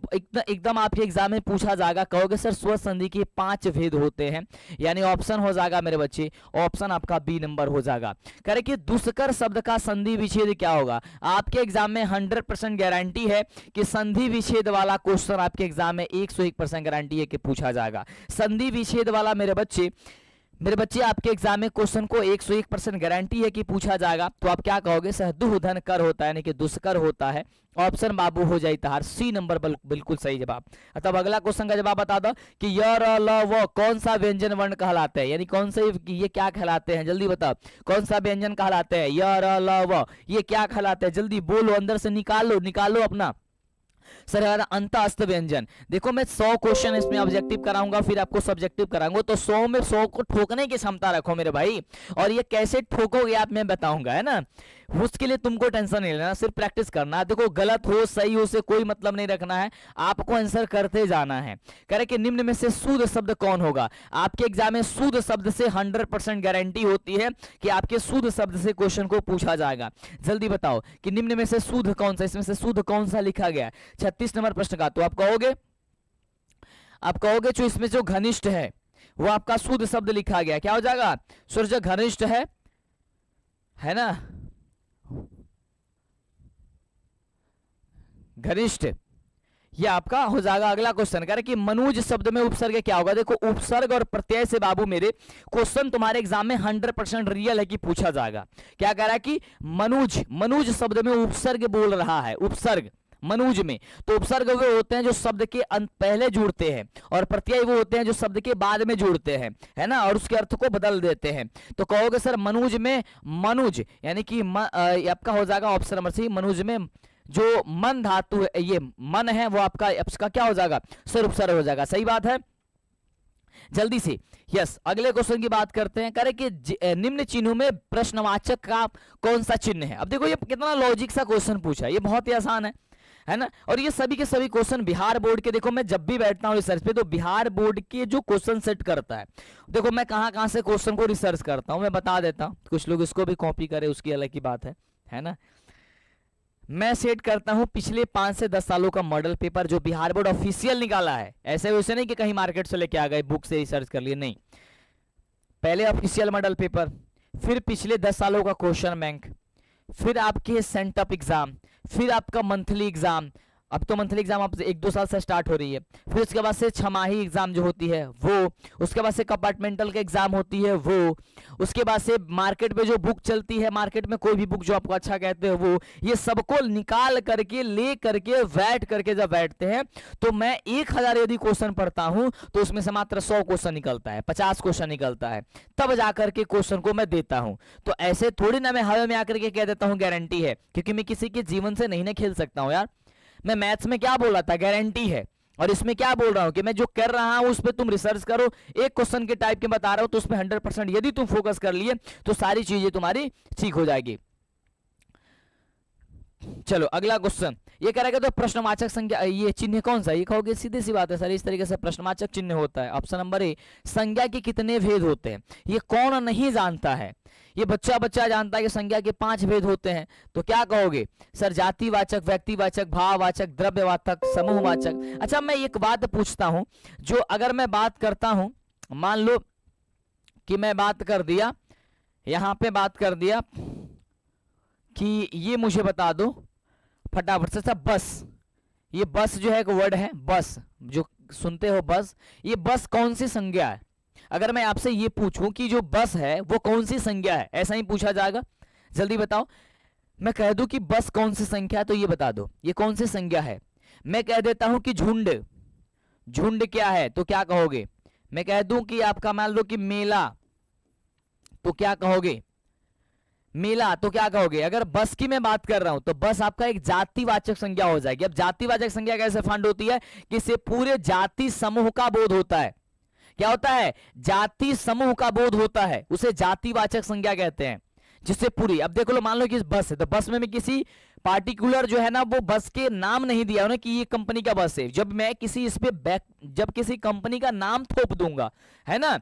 एकदम आपके एग्जाम में पूछा जाएगा, कहोगे सर स्वर संधि के 5 भेद होते हैं, यानी ऑप्शन हो जाएगा मेरे बच्चे, ऑप्शन आपका बी नंबर हो जाएगा। कह रहे कि दुष्कर शब्द का संधि विच्छेद क्या होगा? आपके एग्जाम में 100% गारंटी है कि संधि विच्छेद वाला क्वेश्चन आपके एग्जाम में 101% गारंटी है कि पूछा जाएगा। संधि विच्छेद वाला मेरे बच्चे आपके एग्जाम में क्वेश्चन को 101% गारंटी है कि पूछा जाएगा। तो आप क्या कहोगे सर दुहधन कर होता है, यानी कि दुष्कर होता है। ऑप्शन बाबू हो जाए तहार सी नंबर बिल्कुल सही जवाब। तब अगला क्वेश्चन का जवाब बता दो कि य र ल व कौन सा व्यंजन वर्ण कहलाते हैं, यानी कौन से ये क्या कहलाते हैं? जल्दी बताओ कौन सा व्यंजन कहलाते हैं? य र ल व ये क्या कहलाते हैं? जल्दी बोलो, अंदर से निकालो अपना। सर अंतःस्थ व्यंजन। देखो मैं 100 क्वेश्चन इसमें ऑब्जेक्टिव कराऊंगा, फिर आपको सब्जेक्टिव कराऊंगा, तो 100 में 100 को ठोकने की क्षमता रखो मेरे भाई। और ये कैसे ठोकोगे आप मैं बताऊंगा, है ना। उसके लिए तुमको टेंशन नहीं लेना, सिर्फ प्रैक्टिस करना। देखो गलत हो सही हो से कोई मतलब नहीं रखना है, आपको आंसर करते जाना है। कह रहे कि निम्न में से शुद्ध शब्द कौन होगा? आपके एग्जाम में शुद्ध शब्द से 100% गारंटी होती है कि आपके शुद्ध शब्द से क्वेश्चन को पूछा जाएगा। जल्दी बताओ कि निम्न में से शुद्ध कौन सा, इसमें से शुद्ध कौन सा लिखा गया 36 नंबर प्रश्न का। तो आप कहोगे जो इसमें जो घनिष्ठ है वो आपका शुद्ध शब्द लिखा गया, क्या हो जाएगा? सूर्य घनिष्ठ है ना, घनिष्ठ, ये आपका हो जाएगा। अगला क्वेश्चन कह रहे कि मनुज शब्द में उपसर्ग क्या होगा? देखो उपसर्ग और प्रत्यय से बाबू मेरे क्वेश्चन तुम्हारे एग्जाम में 100% रियल है कि पूछा जाएगा। क्या कह रहा है कि मनुज शब्द में उपसर्ग बोल रहा है, उपसर्ग मनुज में। तो उपसर्ग वो होते हैं जो शब्द के पहले जुड़ते हैं, और प्रत्यय वो होते हैं जो शब्द के बाद में जुड़ते हैं, है ना, और उसके अर्थ को बदल देते हैं। तो कहोगे सर मनुज में, मनुज यानी कि आपका हो जाएगा ऑप्शन नंबर सी। मनुज में जो मन धातु है, ये मन है, वो आपका क्या हो जाएगा सर? उपसर्ग हो जाएगा। सही बात है, जल्दी से यस। अगले क्वेश्चन की बात करते हैं। कह रहे कि निम्न चिन्हों में प्रश्नवाचक का कौन सा चिन्ह है? अब देखो ये कितना लॉजिक सा क्वेश्चन पूछा है, ये बहुत ही आसान है ना। और ये सभी के सभी क्वेश्चन बिहार बोर्ड के, देखो मैं जब भी बैठता हूँ रिसर्च पे तो बिहार बोर्ड के जो क्वेश्चन सेट करता है, देखो मैं कहाँ से क्वेश्चन को रिसर्च करता हूँ मैं बता देता हूँ। कुछ लोग इसको भी कॉपी करें उसकी अलग की बात है ना। मैं सेट करता हूं पिछले 5 से 10 सालों का मॉडल पेपर जो बिहार बोर्ड ऑफिशियल निकाला है। ऐसे वैसे नहीं कि कहीं मार्केट से लेके आ गए बुक से रिसर्च कर लिए, नहीं। पहले ऑफिशियल मॉडल पेपर, फिर पिछले 10 सालों का क्वेश्चन बैंक, फिर आपके सेंटअप एग्जाम, फिर आपका मंथली एग्जाम। अब तो मंथली एग्जाम आप 1-2 साल से स्टार्ट हो रही है। फिर उसके बाद से छमाही एग्जाम जो होती है वो, उसके बाद से कंपार्टमेंटल का एग्जाम होती है वो, उसके बाद से मार्केट में जो बुक चलती है, मार्केट में कोई भी बुक जो आपको अच्छा कहते हैं वो, ये सबको निकाल करके ले करके बैठ करके जब बैठते हैं तो मैं 1000 यदि क्वेश्चन पढ़ता हूं तो उसमें से मात्र 100 क्वेश्चन निकलता है, 50 क्वेश्चन निकलता है, तब जाकर के क्वेश्चन को मैं देता हूं। तो ऐसे थोड़ी ना मैं हवा में आकर के कह देता हूं गारंटी है, क्योंकि मैं किसी के जीवन से नहीं ना खेल सकता हूं यार। मैं मैथ्स में क्या बोला था? गारंटी है। और इसमें क्या बोल रहा हूं कि मैं जो कर रहा हूं उस पर तुम रिसर्च करो। एक क्वेश्चन के टाइप के बता रहा हूं तो उसमें 100% यदि तुम फोकस कर लिए तो सारी चीजें तुम्हारी ठीक हो जाएगी। चलो अगला क्वेश्चन ये करेगा तो प्रश्नवाचक संज्ञा, ये चिन्ह कौन सा, ये कहोगे सीधी सी बात है सर, इस तरीके से प्रश्नवाचक चिन्ह होता है। ऑप्शन नंबर ए, संज्ञा के कितने भेद होते हैं, ये कौन नहीं जानता है, ये बच्चा बच्चा जानता है कि संज्ञा के 5 भेद होते हैं। तो क्या कहोगे सर, जातिवाचक, व्यक्तिवाचक, भाववाचक, द्रव्यवाचक, समूहवाचक। अच्छा मैं एक बात पूछता हूं, जो अगर मैं बात करता हूं, मान लो कि मैं बात कर दिया, यहां पे बात कर दिया कि ये मुझे बता दो फटाफट से सब, बस, ये बस जो है एक वर्ड है, बस जो सुनते हो बस, ये बस कौन सी संज्ञा है। अगर मैं आपसे ये पूछूं कि जो बस है वो कौन सी संज्ञा है, ऐसा ही पूछा जाएगा, जल्दी बताओ। मैं कह दूं कि बस कौन सी संख्या है तो ये बता दो ये कौन सी संज्ञा है। मैं कह देता हूं कि झुंड, झुंड क्या है तो क्या कहोगे। मैं कह दूं कि आपका मान लो कि मेला, तो क्या कहोगे, मेला तो क्या कहोगे। अगर बस की मैं बात कर रहा हूं तो बस आपका एक जातिवाचक संज्ञा हो जाएगी। अब जातिवाचक संज्ञा कैसे फाइंड होती है कि इससे पूरे जाति समूह का बोध होता है। क्या होता है, जाति समूह का बोध होता है, उसे जातिवाचक संज्ञा कहते हैं। जिससे पूरी, अब देखो लो मान लो कि बस है तो बस में किसी पार्टिकुलर जो है ना वो बस के नाम नहीं दिया उन्हें कि ये कंपनी का बस है। जब मैं किसी इस पे जब किसी कंपनी का नाम थोप दूंगा है ना,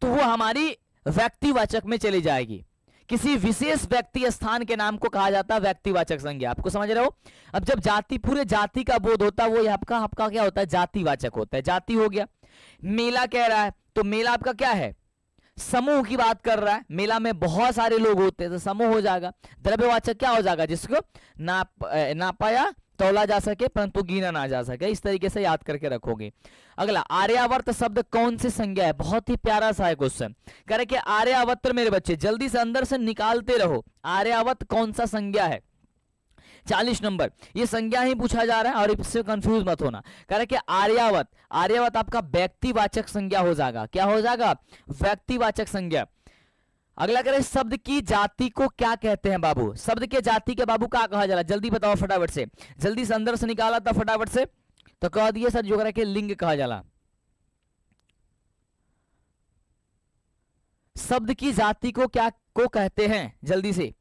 तो वो हमारी व्यक्तिवाचक में चली जाएगी। किसी विशेष व्यक्ति स्थान के नाम को कहा जाता है व्यक्तिवाचक संज्ञा। आपको समझ रहे हो। अब जब जाति, पूरे जाति का बोध होता है, वो आपका आपका क्या होता है, जातिवाचक होता है। जाति हो गया। मेला कह रहा है तो मेला आपका क्या है, समूह की बात कर रहा है, मेला में बहुत सारे लोग होते हैं तो समूह हो जाएगा। द्रव्यवाचक क्या हो जाएगा, जिसको नापाया तौला जा सके परंतु गिना ना जा सके। इस तरीके से याद करके रखोगे। अगला, आर्यावर्त शब्द कौन सी संज्ञा है, बहुत ही प्यारा सा है क्वेश्चन। कह रहे कि आर्यावर्त, मेरे बच्चे जल्दी से अंदर से निकालते रहो, आर्यावर्त कौन सा संज्ञा है। 40 नंबर, ये संज्ञा ही पूछा जा रहा है और इससे कंफ्यूज मत होना। कह रहे कि आर्यावर्त, आर्यावर्त आपका व्यक्तिवाचक संज्ञा हो जाएगा। क्या हो जाएगा, व्यक्तिवाचक संज्ञा। अगला करें, शब्द की जाति को क्या कहते हैं बाबू, शब्द के जाति के बाबू क्या कहा जा रहा है, जल्दी बताओ फटाफट से, जल्दी से अंदर से निकाला था फटाफट से। तो कह दिए सर जो के लिंग कहा जाला। शब्द की जाति को क्या को कहते हैं, जल्दी से,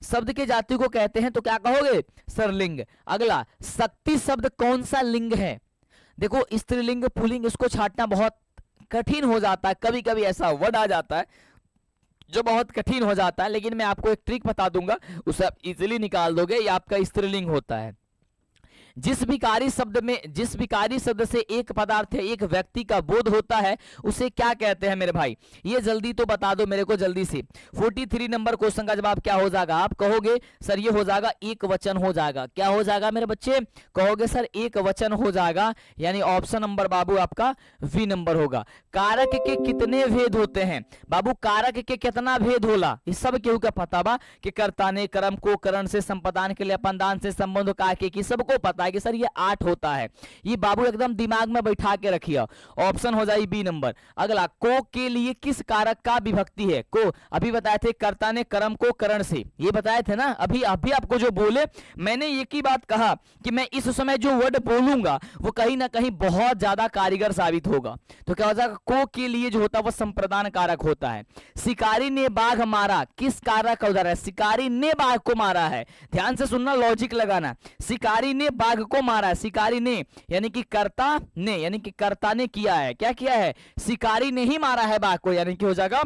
शब्द के जाति को कहते हैं तो क्या कहोगे सर, लिंग। अगला, शक्ति शब्द कौन सा लिंग है। देखो स्त्रीलिंग पुल्लिंग इसको छांटना बहुत कठिन हो जाता है, कभी कभी ऐसा वर्ड आ जाता है जो बहुत कठिन हो जाता है, लेकिन मैं आपको एक ट्रिक बता दूंगा, उसे आप इजीली निकाल दोगे। ये आपका स्त्रीलिंग होता है। जिस विकारी शब्द से एक पदार्थ है, एक व्यक्ति का बोध होता है, उसे क्या कहते हैं मेरे भाई, ये जल्दी तो बता दो मेरे को जल्दी से। 43 नंबर क्वेश्चन का जवाब क्या हो जाएगा, आप कहोगे सर ये हो जाएगा एक वचन हो जाएगा। क्या हो जाएगा मेरे बच्चे, कहोगे सर एक वचन हो जाएगा, यानी ऑप्शन नंबर बाबू आपका वी नंबर होगा। कारक के कितने भेद होते हैं बाबू, कारक के कितना भेद होला, इस सब केहू का पता बा कि कर्ता ने कर्म को करण से संपदान के लिए अपनदान से संबंध काके की सबको पता है कि सर ये 8 होता है। ये बाबू एकदम दिमाग में बैठा के रखिए, ऑप्शन हो जाए बी नंबर। अगला, को के लिए किस कारक का विभक्ति है, को अभी बताए थे कर्ता ने कर्म को करण से, ये बताए थे ना अभी आपको जो बोले, मैंने एक ही बात कहा कि मैं इस समय जो वर्ड बोलूंगा वो कहीं ना कहीं बहुत ज्यादा कारीगर साबित होगा। तो क्या हो जाएगा, को के लिए जो होता है वो संप्रदान कारक होता है। शिकारी ने बाघ मारा, किस कारक का उदाहरण है, शिकारी ने बाघ को मारा है, ध्यान से सुनना, लॉजिक लगाना। शिकारी ने बाघ को मारा है, शिकारी ने यानी कि कर्ता ने, यानी कि कर्ता ने किया है, क्या किया है, शिकारी ने ही मारा है बाघ को, यानी कि हो जाएगा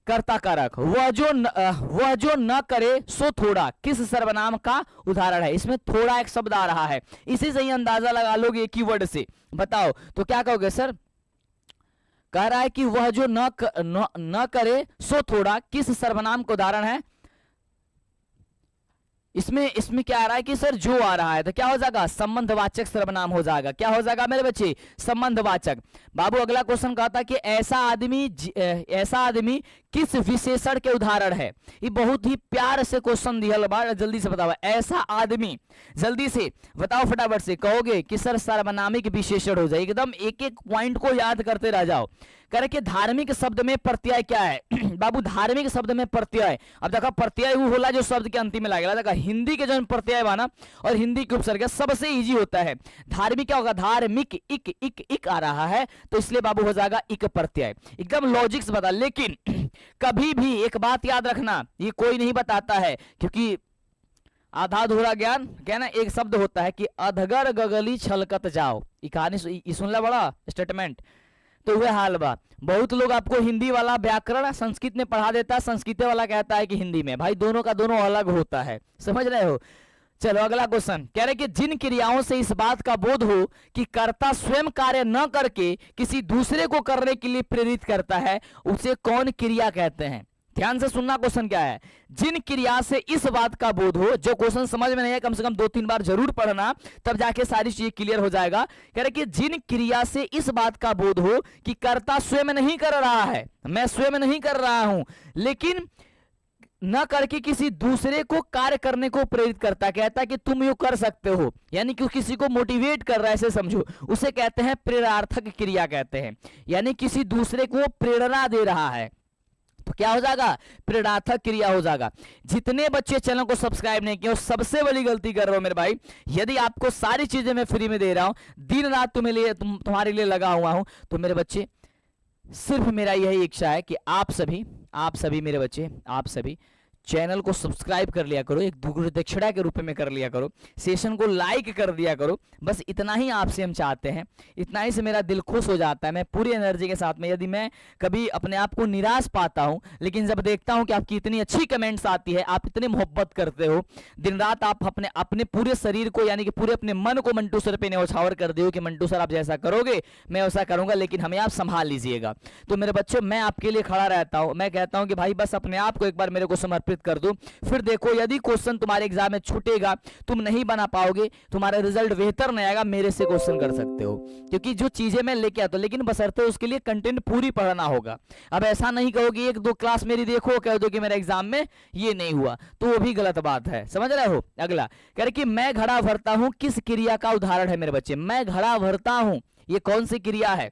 कर्ता कारक। वह जो न करे सो थोड़ा, किस सर्वनाम का उदाहरण है। इसमें थोड़ा एक शब्द आ रहा है, इसी से ही अंदाजा लगा लोगे एक ही वर्ड से। बताओ तो क्या कहोगे सर, कह रहा है कि वह जो न करे सो थोड़ा किस सर्वनाम का उदाहरण है। इसमें क्या आ रहा है कि सर जो आ रहा है, तो क्या हो जाएगा, संबंधवाचक सर्वनाम हो जाएगा। क्या हो जाएगा मेरे बच्चे, संबंधवाचक। बाबू अगला क्वेश्चन कहता है कि ऐसा आदमी किस विशेषण के उदाहरण है। ये बहुत ही प्यार से क्वेश्चन दिया बा, जल्दी से बताओ, ऐसा आदमी, जल्दी से बताओ फटाफट से, कहोगे कि सर सर्वनामिक विशेषण हो जाए। एकदम एक एक पॉइंट को याद करते रह जाओ। कह रहे कि धार्मिक शब्द में प्रत्यय क्या है बाबू, धार्मिक शब्द में प्रत्यय, अब देखा प्रत्यय वो होला जो शब्द के अंतिम में लागेला। देखा हिंदी के जो प्रत्यय बना और हिंदी के उपसर्ग सबसे इजी होता है। धार्मिक क्या होगा, धार्मिक, इक इक इक आ रहा है तो इसलिए बाबू हो जाएगा इक प्रत्यय। एकदम लॉजिक से बता, लेकिन कभी भी एक बात याद रखना, ये कोई नहीं बताता है, क्योंकि आधा अधूरा ज्ञान क्या ना, एक शब्द होता है कि अधगर गगली छलकत जाओ, ई कहानी सुनला बड़ा स्टेटमेंट। तो वह हाल बा, बहुत लोग आपको हिंदी वाला व्याकरण संस्कृत में पढ़ा देता है, संस्कृत वाला कहता है कि हिंदी में, भाई दोनों का दोनों अलग होता है, समझ रहे हो। चलो अगला क्वेश्चन कह रहे कि जिन क्रियाओं से इस बात का बोध हो कि कर्ता स्वयं कार्य न करके किसी दूसरे को करने के लिए प्रेरित करता है, उसे कौन क्रिया कहते हैं। ध्यान से सुनना, क्वेश्चन क्या है, जिन क्रिया से इस बात का बोध हो, जो क्वेश्चन समझ में नहीं है कम से कम 2-3 बार जरूर पढ़ना, तब जाके सारी चीजें क्लियर हो जाएगा। कह रहे कि जिन क्रिया से इस बात का बोध हो कि कर्ता स्वयं नहीं कर रहा है, मैं स्वयं नहीं कर रहा हूं, लेकिन न करके किसी दूसरे को कार्य करने को प्रेरित करता, कहता है कि तुम यू कर सकते हो, यानी कि किसी को मोटिवेट कर रहा है, ऐसे समझो, उसे कहते हैं प्रेरणार्थक क्रिया कहते हैं, यानी किसी दूसरे को प्रेरणा दे रहा है, तो क्या हो जाएगा, प्रेरणार्थक क्रिया हो जाएगा। जितने बच्चे चैनल को सब्सक्राइब नहीं किए, सबसे बड़ी गलती कर रहे हो मेरे भाई। यदि आपको सारी चीजें मैं फ्री में दे रहा हूं, दिन रात तुम्हारे लिए लगा हुआ हूं, तो मेरे बच्चे सिर्फ मेरा यही इच्छा है कि आप सभी मेरे बच्चे, आप सभी चैनल को सब्सक्राइब कर लिया करो, एक गुरु दक्षिणा के रूप में कर लिया करो, सेशन को लाइक कर दिया करो, बस इतना ही आपसे हम चाहते हैं। इतना ही से मेरा दिल खुश हो जाता है, मैं पूरी एनर्जी के साथ में। यदि मैं कभी अपने आप को निराश पाता हूं, लेकिन जब देखता हूं कि आपकी इतनी अच्छी कमेंट्स आती है, आप इतनी मोहब्बत करते हो, दिन रात आप अपने पूरे शरीर को, यानी कि पूरे अपने मन को मंटू सर पे न्यौछावर कर दो कि मंटू सर आप जैसा करोगे मैं वैसा करूंगा, लेकिन हमें आप संभाल लीजिएगा। तो मेरे बच्चों, मैं आपके लिए खड़ा रहता हूं, मैं कहता हूं कि भाई बस अपने आप को एक बार मेरे को समर्पित कर दो, फिर देखो यदि क्वेश्चन तुम्हारे एग्जाम में छूटेगा, तुम नहीं बना पाओगे, तुम्हारा रिजल्ट बेहतर नहीं आएगा, मेरे से क्वेश्चन कर सकते हो, क्योंकि जो चीजें मैं लेके आता हूं, लेकिन बशर्ते उसके लिए कंटेंट पूरी पढ़ना होगा। अब ऐसा नहीं कहो कि 1-2 क्लास मेरी देखो, कह दो कि मेरे एग्जाम में ये नहीं हुआ, तो वो भी गलत बात है, समझ रहे हो। अगला कह रहे कि मैं घड़ा भरता हूं, किस क्रिया का उदाहरण है मेरे बच्चे, मैं घड़ा भरता हूं, ये कौन सी क्रिया है।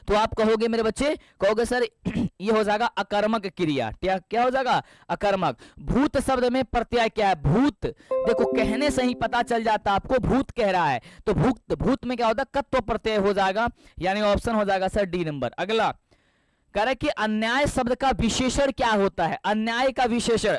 तो आप कहोगे मेरे बच्चे, कहोगे सर ये हो जाएगा अकर्मक क्रिया। क्या हो जाएगा, अकर्मक। भूत शब्द में प्रत्यय क्या है, भूत, देखो कहने से ही पता चल जाता आपको भूत कह रहा है, तो भूत में क्या होता है, कत्व प्रत्यय हो जाएगा, यानी ऑप्शन हो जाएगा सर डी नंबर। अगला कह रहे कि अन्याय शब्द का विशेषण क्या होता है, अन्याय का विशेषण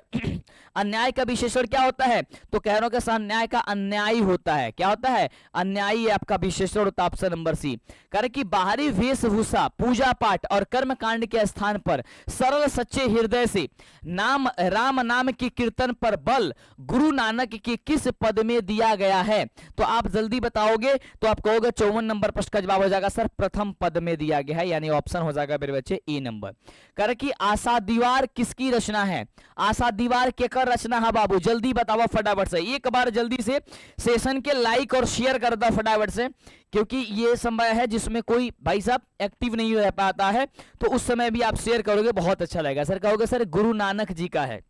अन्याय का विशेषण क्या होता है, तो कह रहा हूं कि अन्याय का अन्यायी होता है, क्या होता है, अन्यायी आपका विशेषण होता है, ऑप्शन नंबर सी। कह रहे कि बाहरी वेशभूषा, पूजा पाठ और कर्म कांड के स्थान पर सरल सच्चे हृदय से राम नाम के कीर्तन पर बल गुरु नानक के किस पद में दिया गया है। तो आप जल्दी बताओगे, तो आप कहोगे 54 नंबर प्रश्न का जवाब हो जाएगा सर प्रथम पद में दिया गया है, यानी ऑप्शन हो जाएगा मेरे बच्चे ए नंबर। कह रहे कि आशा दीवार किसकी रचना है, आशा दीवार केकर रचना है बाबू, जल्दी बताओ फटाफट से, एक बार जल्दी से सेशन के लाइक और शेयर कर दो फटाफट से, क्योंकि ये समय है जिसमें कोई भाई साहब एक्टिव नहीं रह पाता है, तो उस समय भी आप शेयर करोगे बहुत अच्छा लगेगा। सर कहोगे सर गुरु नानक जी का है।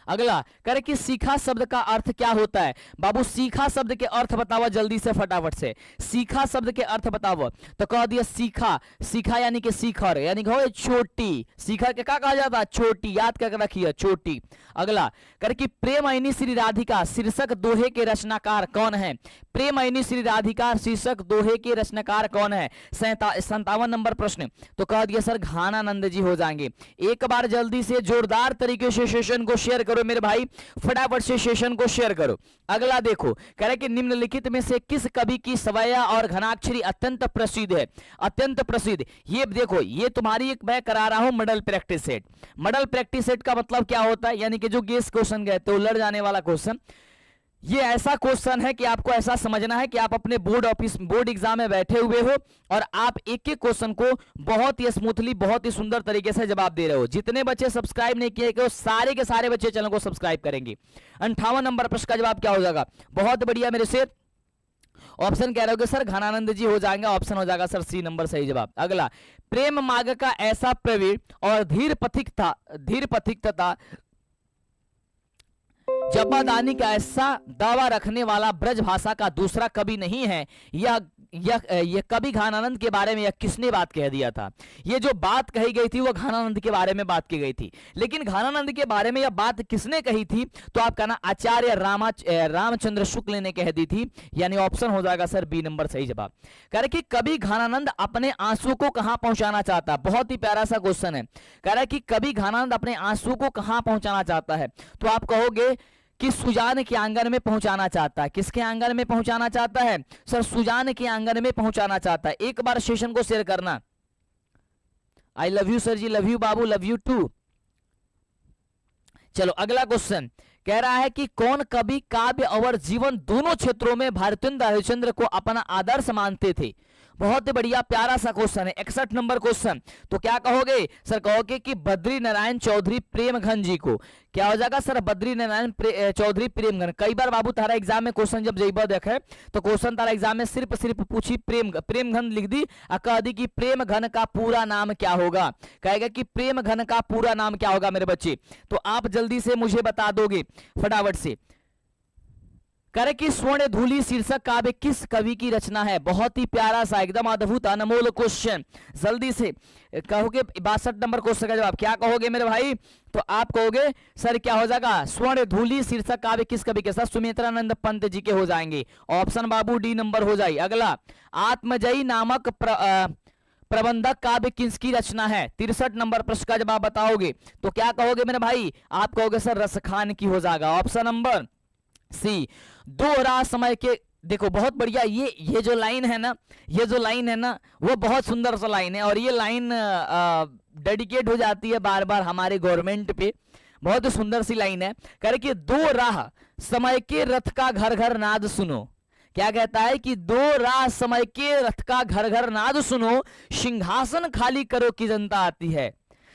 अगला कह रहे कि सीखा शब्द का अर्थ क्या होता है बाबू, सीखा शब्द के अर्थ बताओ जल्दी से फटाफट से, सीखा शब्द के अर्थ बताओ। तो कह दिया सीखा, सीखा यानी कि शिखर, यानी कहो छोटी, शिखर के क्या कहा जाता है, छोटी, याद करके रखिए छोटी। अगला कह रहे कि प्रेमयिनी श्री राधिका शीर्षक दोहे के रचनाकार कौन है, प्रेमयिनी श्री राधिका शीर्षक दोहे के रचनाकार कौन है, 57 नंबर प्रश्न। तो कह दिया सर घानानंद जी हो जाएंगे। एक बार जल्दी से जोरदार तरीके से सेशन को शेयर करो मेरे भाई, फटाफट से सेशन को शेयर करो। अगला देखो कह रहे कि निम्नलिखित में से किस कवि की सवैया और घनाक्षरी अत्यंत प्रसिद्ध है, अत्यंत प्रसिद्ध। ये देखो ये तुम्हारी एक मैं करा रहा हूं model practice set. Model practice set का मतलब क्या होता है, यानी कि जो गेस क्वेश्चन गए तो लड़ जाने वाला क्वेश्चन। ये ऐसा क्वेश्चन है कि आपको ऐसा समझना है कि आप अपने बोर्ड एग्जाम में बैठे हुए हो और आप एक एक क्वेश्चन को बहुत ही स्मूथली, बहुत ही सुंदर तरीके से जवाब दे रहे हो। जितने बच्चे सब्सक्राइब नहीं किए वो सारे के सारे बच्चे चैनल को सब्सक्राइब करेंगे। 58 नंबर प्रश्न का जवाब क्या हो जाएगा, बहुत बढ़िया मेरे से ऑप्शन कह रहे हो कि सर घनानंद जी हो जाएंगे, ऑप्शन हो जाएगा सर सी नंबर सही जवाब। अगला प्रेम मार्ग का ऐसा प्रवीण और धीर पथिक तथा जब्बादानी का ऐसा दावा रखने वाला ब्रज भाषा का दूसरा कवि नहीं है। यह कवि घनानंद के बारे में यह किसने बात कह दिया था, ये जो बात कही गई थी वो घनानंद के बारे में बात की गई थी, लेकिन घनानंद के बारे में यह बात किसने कही थी, तो आपका ना आचार्य रामचंद्र शुक्ल ने कह दी थी, यानी ऑप्शन हो जाएगा सर बी नंबर सही जवाब। कह रहे कि कवि घनानंद अपने आंसू को कहां पहुंचाना चाहता, बहुत ही प्यारा सा क्वेश्चन है। कह रहा है कि कवि घनानंद अपने आंसू को कहां पहुंचाना चाहता है, तो आप कहोगे किस सुजान के आंगन में पहुंचाना चाहता है? किसके आंगन में पहुंचाना चाहता है? सर सुजान के आंगन में पहुंचाना चाहता है। एक बार सेशन को शेयर करना। I love you sir ji, love you बाबू, लव यू टू। चलो अगला क्वेश्चन कह रहा है कि कौन कवि काव्य और जीवन दोनों क्षेत्रों में भारतेंद्र हरिश्चंद्र को अपना आदर्श मानते थे? बहुत ही बढ़िया प्यारा सा क्वेश्चन है, 61 नंबर क्वेश्चन। तो क्या कहोगे? सर कहोगे कि बद्री नारायण चौधरी प्रेमघन जी को। क्या हो जाएगा सर? बद्री नारायण चौधरी प्रेमघन। कई बार बाबू तारा एग्जाम में क्वेश्चन जब जइबा देखे तो क्वेश्चन तारा एग्जाम में सिर्फ पूछी प्रेमघन लिख दी और कह दी कि प्रेमघन का पूरा नाम क्या होगा। कहेगा कि प्रेमघन का पूरा नाम क्या होगा मेरे बच्चे? तो आप जल्दी से मुझे बता दोगे फटाफट से। करे कि स्वर्ण धूलि शीर्षक काव्य किस कवि की रचना है? बहुत ही प्यारा सा एकदम अद्भुत अनमोल क्वेश्चन। जल्दी से कहोगे 62 नंबर क्वेश्चन का जवाब। क्या कहोगे मेरे भाई? तो आप कहोगे सर क्या हो जाएगा? स्वर्ण धूलि शीर्षक काव्य किस कवि के? साथ सुमित्रानंद पंत जी के हो जाएंगे। ऑप्शन बाबू डी नंबर हो जाए। अगला आत्मजयी नामक प्रबंधक काव्य किसकी रचना है? 63 नंबर प्रश्न का जवाब बताओगे तो क्या कहोगे मेरे भाई? आप कहोगे सर रसखान की हो जाएगा। Option number C. दोहरा समय के, देखो बहुत बढ़िया, ये जो लाइन है ना, ये जो लाइन है ना वो बहुत सुंदर सा लाइन है और ये लाइन डेडिकेट हो जाती है बार बार हमारे गवर्नमेंट पे। बहुत सुंदर सी लाइन है। कह रहे कि दो राह समय के रथ का घर घर नाद सुनो। क्या कहता है कि दो राह समय के रथ का घर घर नाद सुनो, सिंहासन खाली करो की जनता आती है।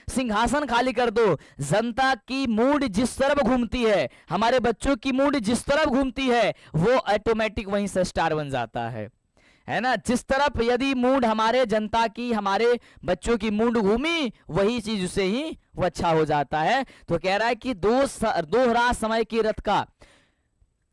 सिंहासन खाली कर दो। जनता की मूड जिस तरफ घूमती है, हमारे बच्चों की मूड जिस तरफ घूमती है वो ऑटोमेटिक वहीं से स्टार बन जाता है ना। जिस तरफ यदि मूड हमारे जनता की, हमारे बच्चों की मूड घूमी वही चीज उससे ही वो अच्छा हो जाता है। तो कह रहा है कि दोहरा समय की रथ का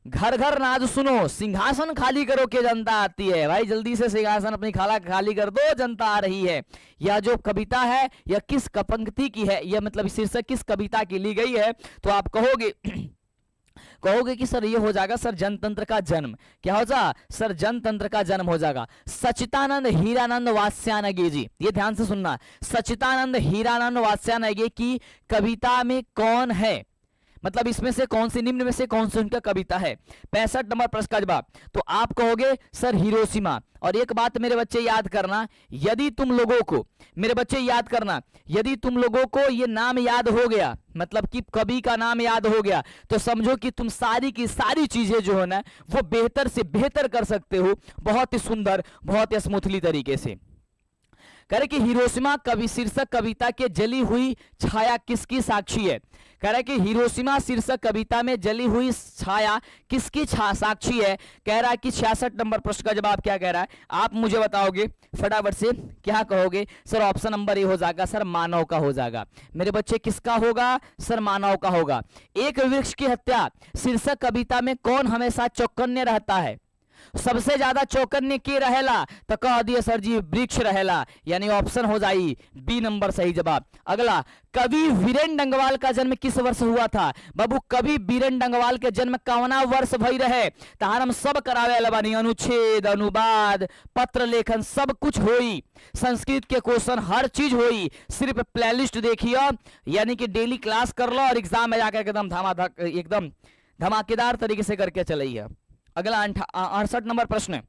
घर घर नाद सुनो, सिंहासन खाली करो के जनता आती है। भाई जल्दी से सिंहासन अपनी खाली कर दो, जनता आ रही है। यह जो कविता है यह किस पंक्ति की है? यह मतलब शीर्षक किस कविता की ली गई है? तो आप कहोगे कहोगे कि सर ये हो जाएगा सर जनतंत्र का जन्म। क्या हो जा? सर जनतंत्र का जन्म हो जाएगा। सच्चिदानंद हीरानंद वात्स्यायन जी, ये ध्यान से सुनना। सच्चिदानंद हीरानंद वात्स्यायन की कविता में कौन है? मतलब इसमें से कौन सी, निम्न में से कौन सी उनका कविता है? 65 नंबर प्रश्न का जवाब। तो आप कहोगे सर हिरोशिमा। और एक बात मेरे बच्चे याद करना, यदि तुम लोगों को, मेरे बच्चे याद करना, यदि तुम लोगों को ये नाम याद हो गया, मतलब कि कवि का नाम याद हो गया, तो समझो कि तुम सारी की सारी चीजें जो है ना वो बेहतर से बेहतर कर सकते हो, बहुत ही सुंदर, बहुत ही स्मूथली तरीके से। करे कि हिरोशिमा कवि शीर्षक कविता के जली हुई छाया किसकी साक्षी है? कह रहा है कि हिरोशिमा शीर्षक कविता में जली हुई छाया किसकी साक्षी है? कह रहा है कि 66 नंबर प्रश्न का जवाब क्या कह रहा है? आप मुझे बताओगे फटाफट से, क्या कहोगे? सर ऑप्शन नंबर ए हो जाएगा, सर मानव का हो जाएगा। मेरे बच्चे किसका होगा? सर मानव का होगा। एक वृक्ष की हत्या शीर्षक कविता में कौन हमेशा चौकन्ने रहता है? सबसे ज्यादा चौकन्ने के रहेला? तो कह दिए सर जी वृक्ष रहेला, यानी ऑप्शन हो जाई बी नंबर सही जवाब। अगला कवि वीरेन डंगवाल का जन्म किस वर्ष हुआ था? बाबू कवि वीरेन डंगवाल के जन्म कौना वर्ष भई रहे? तहार हम सब करावे बानी, अनुच्छेद, अनुवाद, पत्र लेखन सब कुछ होई, संस्कृत के क्वेश्चन हर चीज होई। सिर्फ प्लेलिस्ट देखिए, यानी कि डेली क्लास कर लो और एग्जाम में जाकर एकदम धमाकेदार तरीके से करके चलिए। अगला 68 नंबर प्रश्न,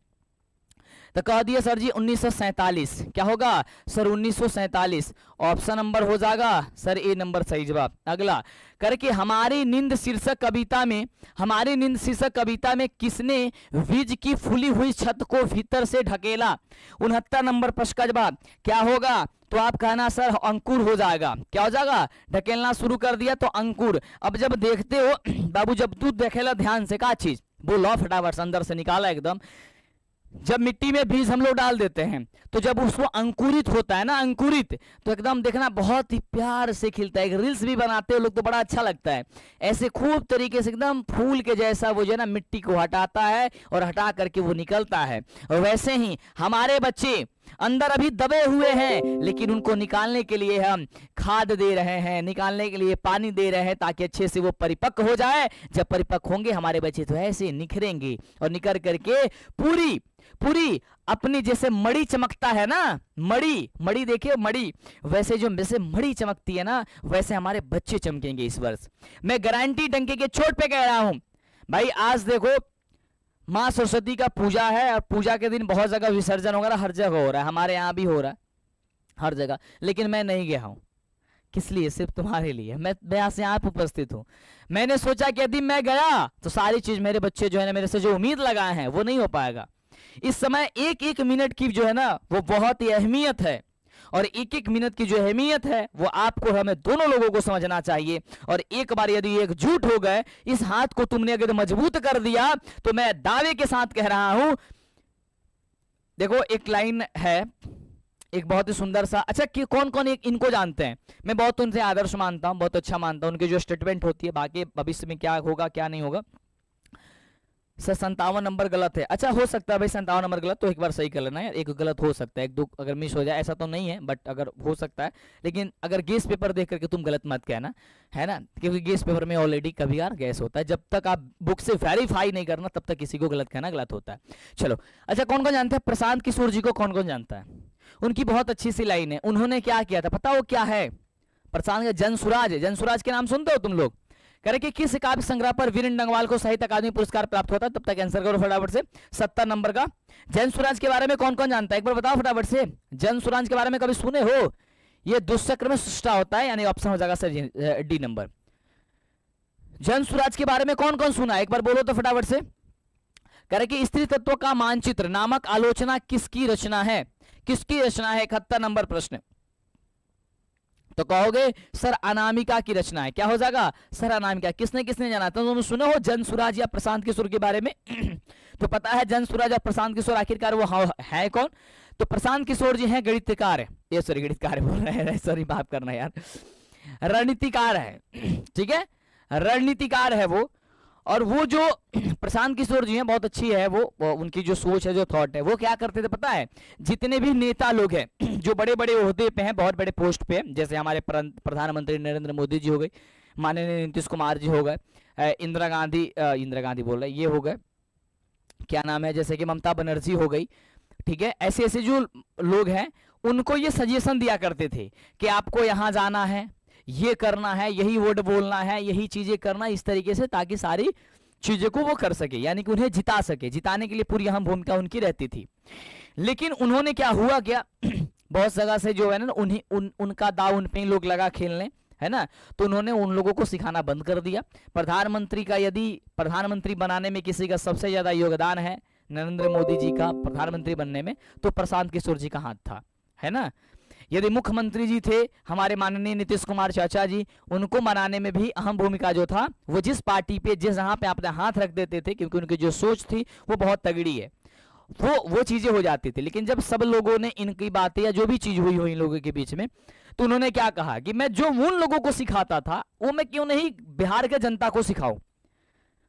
तो कह दिए सर जी 1947। क्या होगा? सर 1947 ऑप्शन नंबर हो जाएगा सर ए नंबर सही जवाब। अगला करके हमारी नींद शीर्षक कविता में, हमारी नींद शीर्षक कविता में किसने बीज की फूली हुई छत को भीतर से ढकेला? 69 नंबर प्रश्न का जवाब क्या होगा? तो आप कहना सर अंकुर हो जाएगा। क्या हो जाएगा? ढकेलना शुरू कर दिया तो अंकुर। अब जब देखते हो बाबू, जब तू देखेला ध्यान से, क्या चीज बोलो फटाफट अंदर से निकाला एकदम। जब मिट्टी में बीज हम लोग डाल देते हैं तो जब उसको अंकुरित होता है ना, अंकुरित, तो एकदम देखना बहुत ही प्यार से खिलता है। एक रील्स भी बनाते हो लोग तो बड़ा अच्छा लगता है, ऐसे खूब तरीके से एकदम फूल के जैसा वो जो है ना मिट्टी को हटाता है और हटा करके वो निकलता है। और वैसे ही हमारे बच्चे अंदर अभी दबे हुए हैं, लेकिन उनको निकालने के लिए हम खाद दे रहे हैं, निकालने के लिए पानी दे रहे हैं, ताकि अच्छे से वो परिपक्व हो जाए। जब परिपक्व होंगे हमारे बच्चे तो ऐसे निखरेंगे और निखर करके पूरी पूरी अपनी जैसे मड़ी चमकता है ना, मड़ी, मड़ी देखिए मड़ी, वैसे जो जैसे मड़ी चमकती है ना, वैसे हमारे बच्चे चमकेंगे इस वर्ष। मैं गारंटी डंके के चोट पे कह रहा हूं भाई। आज देखो माँ सरस्वती का पूजा है और पूजा के दिन बहुत जगह विसर्जन वगैरह हर जगह हो रहा है, हमारे यहाँ भी हो रहा है हर जगह, लेकिन मैं नहीं गया हूं। किस लिए? सिर्फ तुम्हारे लिए। मैं यहाँ से आप उपस्थित हूँ। मैंने सोचा कि यदि मैं गया तो सारी चीज मेरे बच्चे जो है ना, मेरे से जो उम्मीद लगाए हैं वो नहीं हो पाएगा। इस समय एक एक मिनट की जो है ना वो बहुत ही अहमियत है, और एक एक मिनट की जो अहमियत है वो आपको, हमें दोनों लोगों को समझना चाहिए। और एक बार यदि एकजुट हो गए, इस हाथ को तुमने अगर मजबूत कर दिया, तो मैं दावे के साथ कह रहा हूं। देखो एक लाइन है, एक बहुत ही सुंदर सा, अच्छा कि कौन कौन एक इनको जानते हैं? मैं बहुत उनसे आदर्श मानता हूं, बहुत अच्छा मानता हूं उनकी जो स्टेटमेंट होती है। बाकी भविष्य में क्या होगा क्या नहीं होगा। सर 57 नंबर गलत है। अच्छा हो सकता है भाई 57 नंबर गलत, तो एक बार सही कर लेना यार, एक गलत हो सकता है, एक दो अगर मिस हो जाए, ऐसा तो नहीं है बट अगर हो सकता है। लेकिन अगर गेस पेपर देख करके तुम गलत मत कहना, है ना, क्योंकि गेस पेपर में ऑलरेडी कभी यार गैस होता है। जब तक आप बुक से वेरीफाई नहीं करना तब तक किसी को गलत कहना गलत होता है। चलो अच्छा, कौन कौन जानता है प्रशांत किशोर जी को? कौन कौन जानता है? उनकी बहुत अच्छी सी लाइन है। उन्होंने क्या किया था पता? वो क्या है? प्रशांत का जनसुराज है। जनसुराज के नाम सुनते हो तुम लोग? कह रहे कि किस काव्य संग्रह पर वीरेंद्र डंगवाल को साहित्य अकादमी पुरस्कार प्राप्त होता है? तब तक आंसर करो फटाफट से। 70 नंबर का। जनसुराज के बारे में कौन कौन जानता है? एक बार बताओ फटाफट से। जनसुराज के बारे में कभी सुने हो? ये दुष्चक्र में सृष्टा होता है, यानी ऑप्शन हो जाएगा सर डी नंबर। जनसुराज के बारे में कौन कौन सुना है? एक बार बोलो तो फटाफट से। कह रहे कि स्त्री तत्व का मानचित्र नामक आलोचना किसकी रचना है? किसकी रचना है? 71 नंबर प्रश्न। तो कहोगे सर अनामिका की रचना है। क्या हो जाएगा? सर अनामिका। किसने किसने जाना था? तुम सुने हो जनसुराज या प्रशांत किशोर के बारे में? तो पता है जनसुराज और प्रशांत किशोर आखिरकार वो है कौन? तो प्रशांत किशोर जी हैं गणितकार है, ये सॉरी गणितकार बोल रहे हैं, सॉरी माफ करना यार, रणनीतिकार है, ठीक है, रणनीतिकार है वो। और वो जो प्रशांत किशोर जी हैं बहुत अच्छी है वो उनकी जो सोच है, जो थॉट है, वो क्या करते थे पता है? जितने भी नेता लोग हैं जो बड़े बड़े ओहदे पे हैं, बहुत बड़े पोस्ट पे हैं, जैसे हमारे प्रधानमंत्री नरेंद्र मोदी जी हो गए, माननीय नीतीश कुमार जी हो गए, इंदिरा गांधी बोल रहे, ये हो गए, क्या नाम है, जैसे कि ममता बनर्जी हो गई, ठीक है, ऐसे ऐसे जो लोग हैं उनको ये सजेशन दिया करते थे कि आपको यहाँ जाना है, ये करना है, यही वर्ड बोलना है, यही चीजें करना, इस तरीके से, ताकि सारी चीजों को वो कर सके, यानी कि उन्हें जिता सके। जिताने के लिए पूरी अहम भूमिका उनकी रहती थी। लेकिन उन्होंने क्या हुआ क्या बहुत जगह से जो है ना उनका दाव उन पे लोग लगा खेलने, है ना, तो उन्होंने उन लोगों को सिखाना बंद कर दिया। प्रधानमंत्री का यदि प्रधानमंत्री बनाने में किसी का सबसे ज्यादा योगदान है नरेंद्र मोदी जी का प्रधानमंत्री बनने में, तो प्रशांत किशोर जी का हाथ था, है ना। यदि मुख्यमंत्री जी थे हमारे माननीय नीतीश कुमार चाचा जी, उनको मनाने में भी अहम भूमिका जो था, वो जिस पार्टी पे जिस जहां पे अपने हाथ रख देते थे, क्योंकि उनकी जो सोच थी वो बहुत तगड़ी है, वो चीजें हो जाती थी। लेकिन जब सब लोगों ने इनकी बातें या जो भी चीज हुई हो इन लोगों के बीच में, तो उन्होंने क्या कहा कि मैं जो उन लोगों को सिखाता था वो मैं क्यों नहीं बिहार के जनता को सिखाऊं।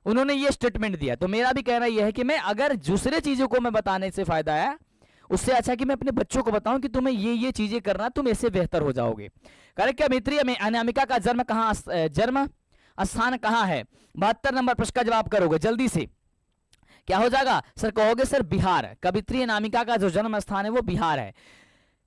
उन्होंने ये स्टेटमेंट दिया। तो मेरा भी कहना यह है कि मैं अगर दूसरे चीजों को मैं बताने से फायदा है, उससे अच्छा कि मैं अपने बच्चों को बताऊं कि तुम्हें ये चीजें करना, तुम ऐसे बेहतर हो जाओगे। करेक्ट क्या मित्रीय में अनामिका का जन्म कहां, जन्म स्थान कहां है? 72 नंबर प्रश्न का जवाब करोगे जल्दी से, क्या हो जाएगा? सर कहोगे सर बिहार। कवित्री अनामिका का जो जन्म स्थान है वो बिहार है।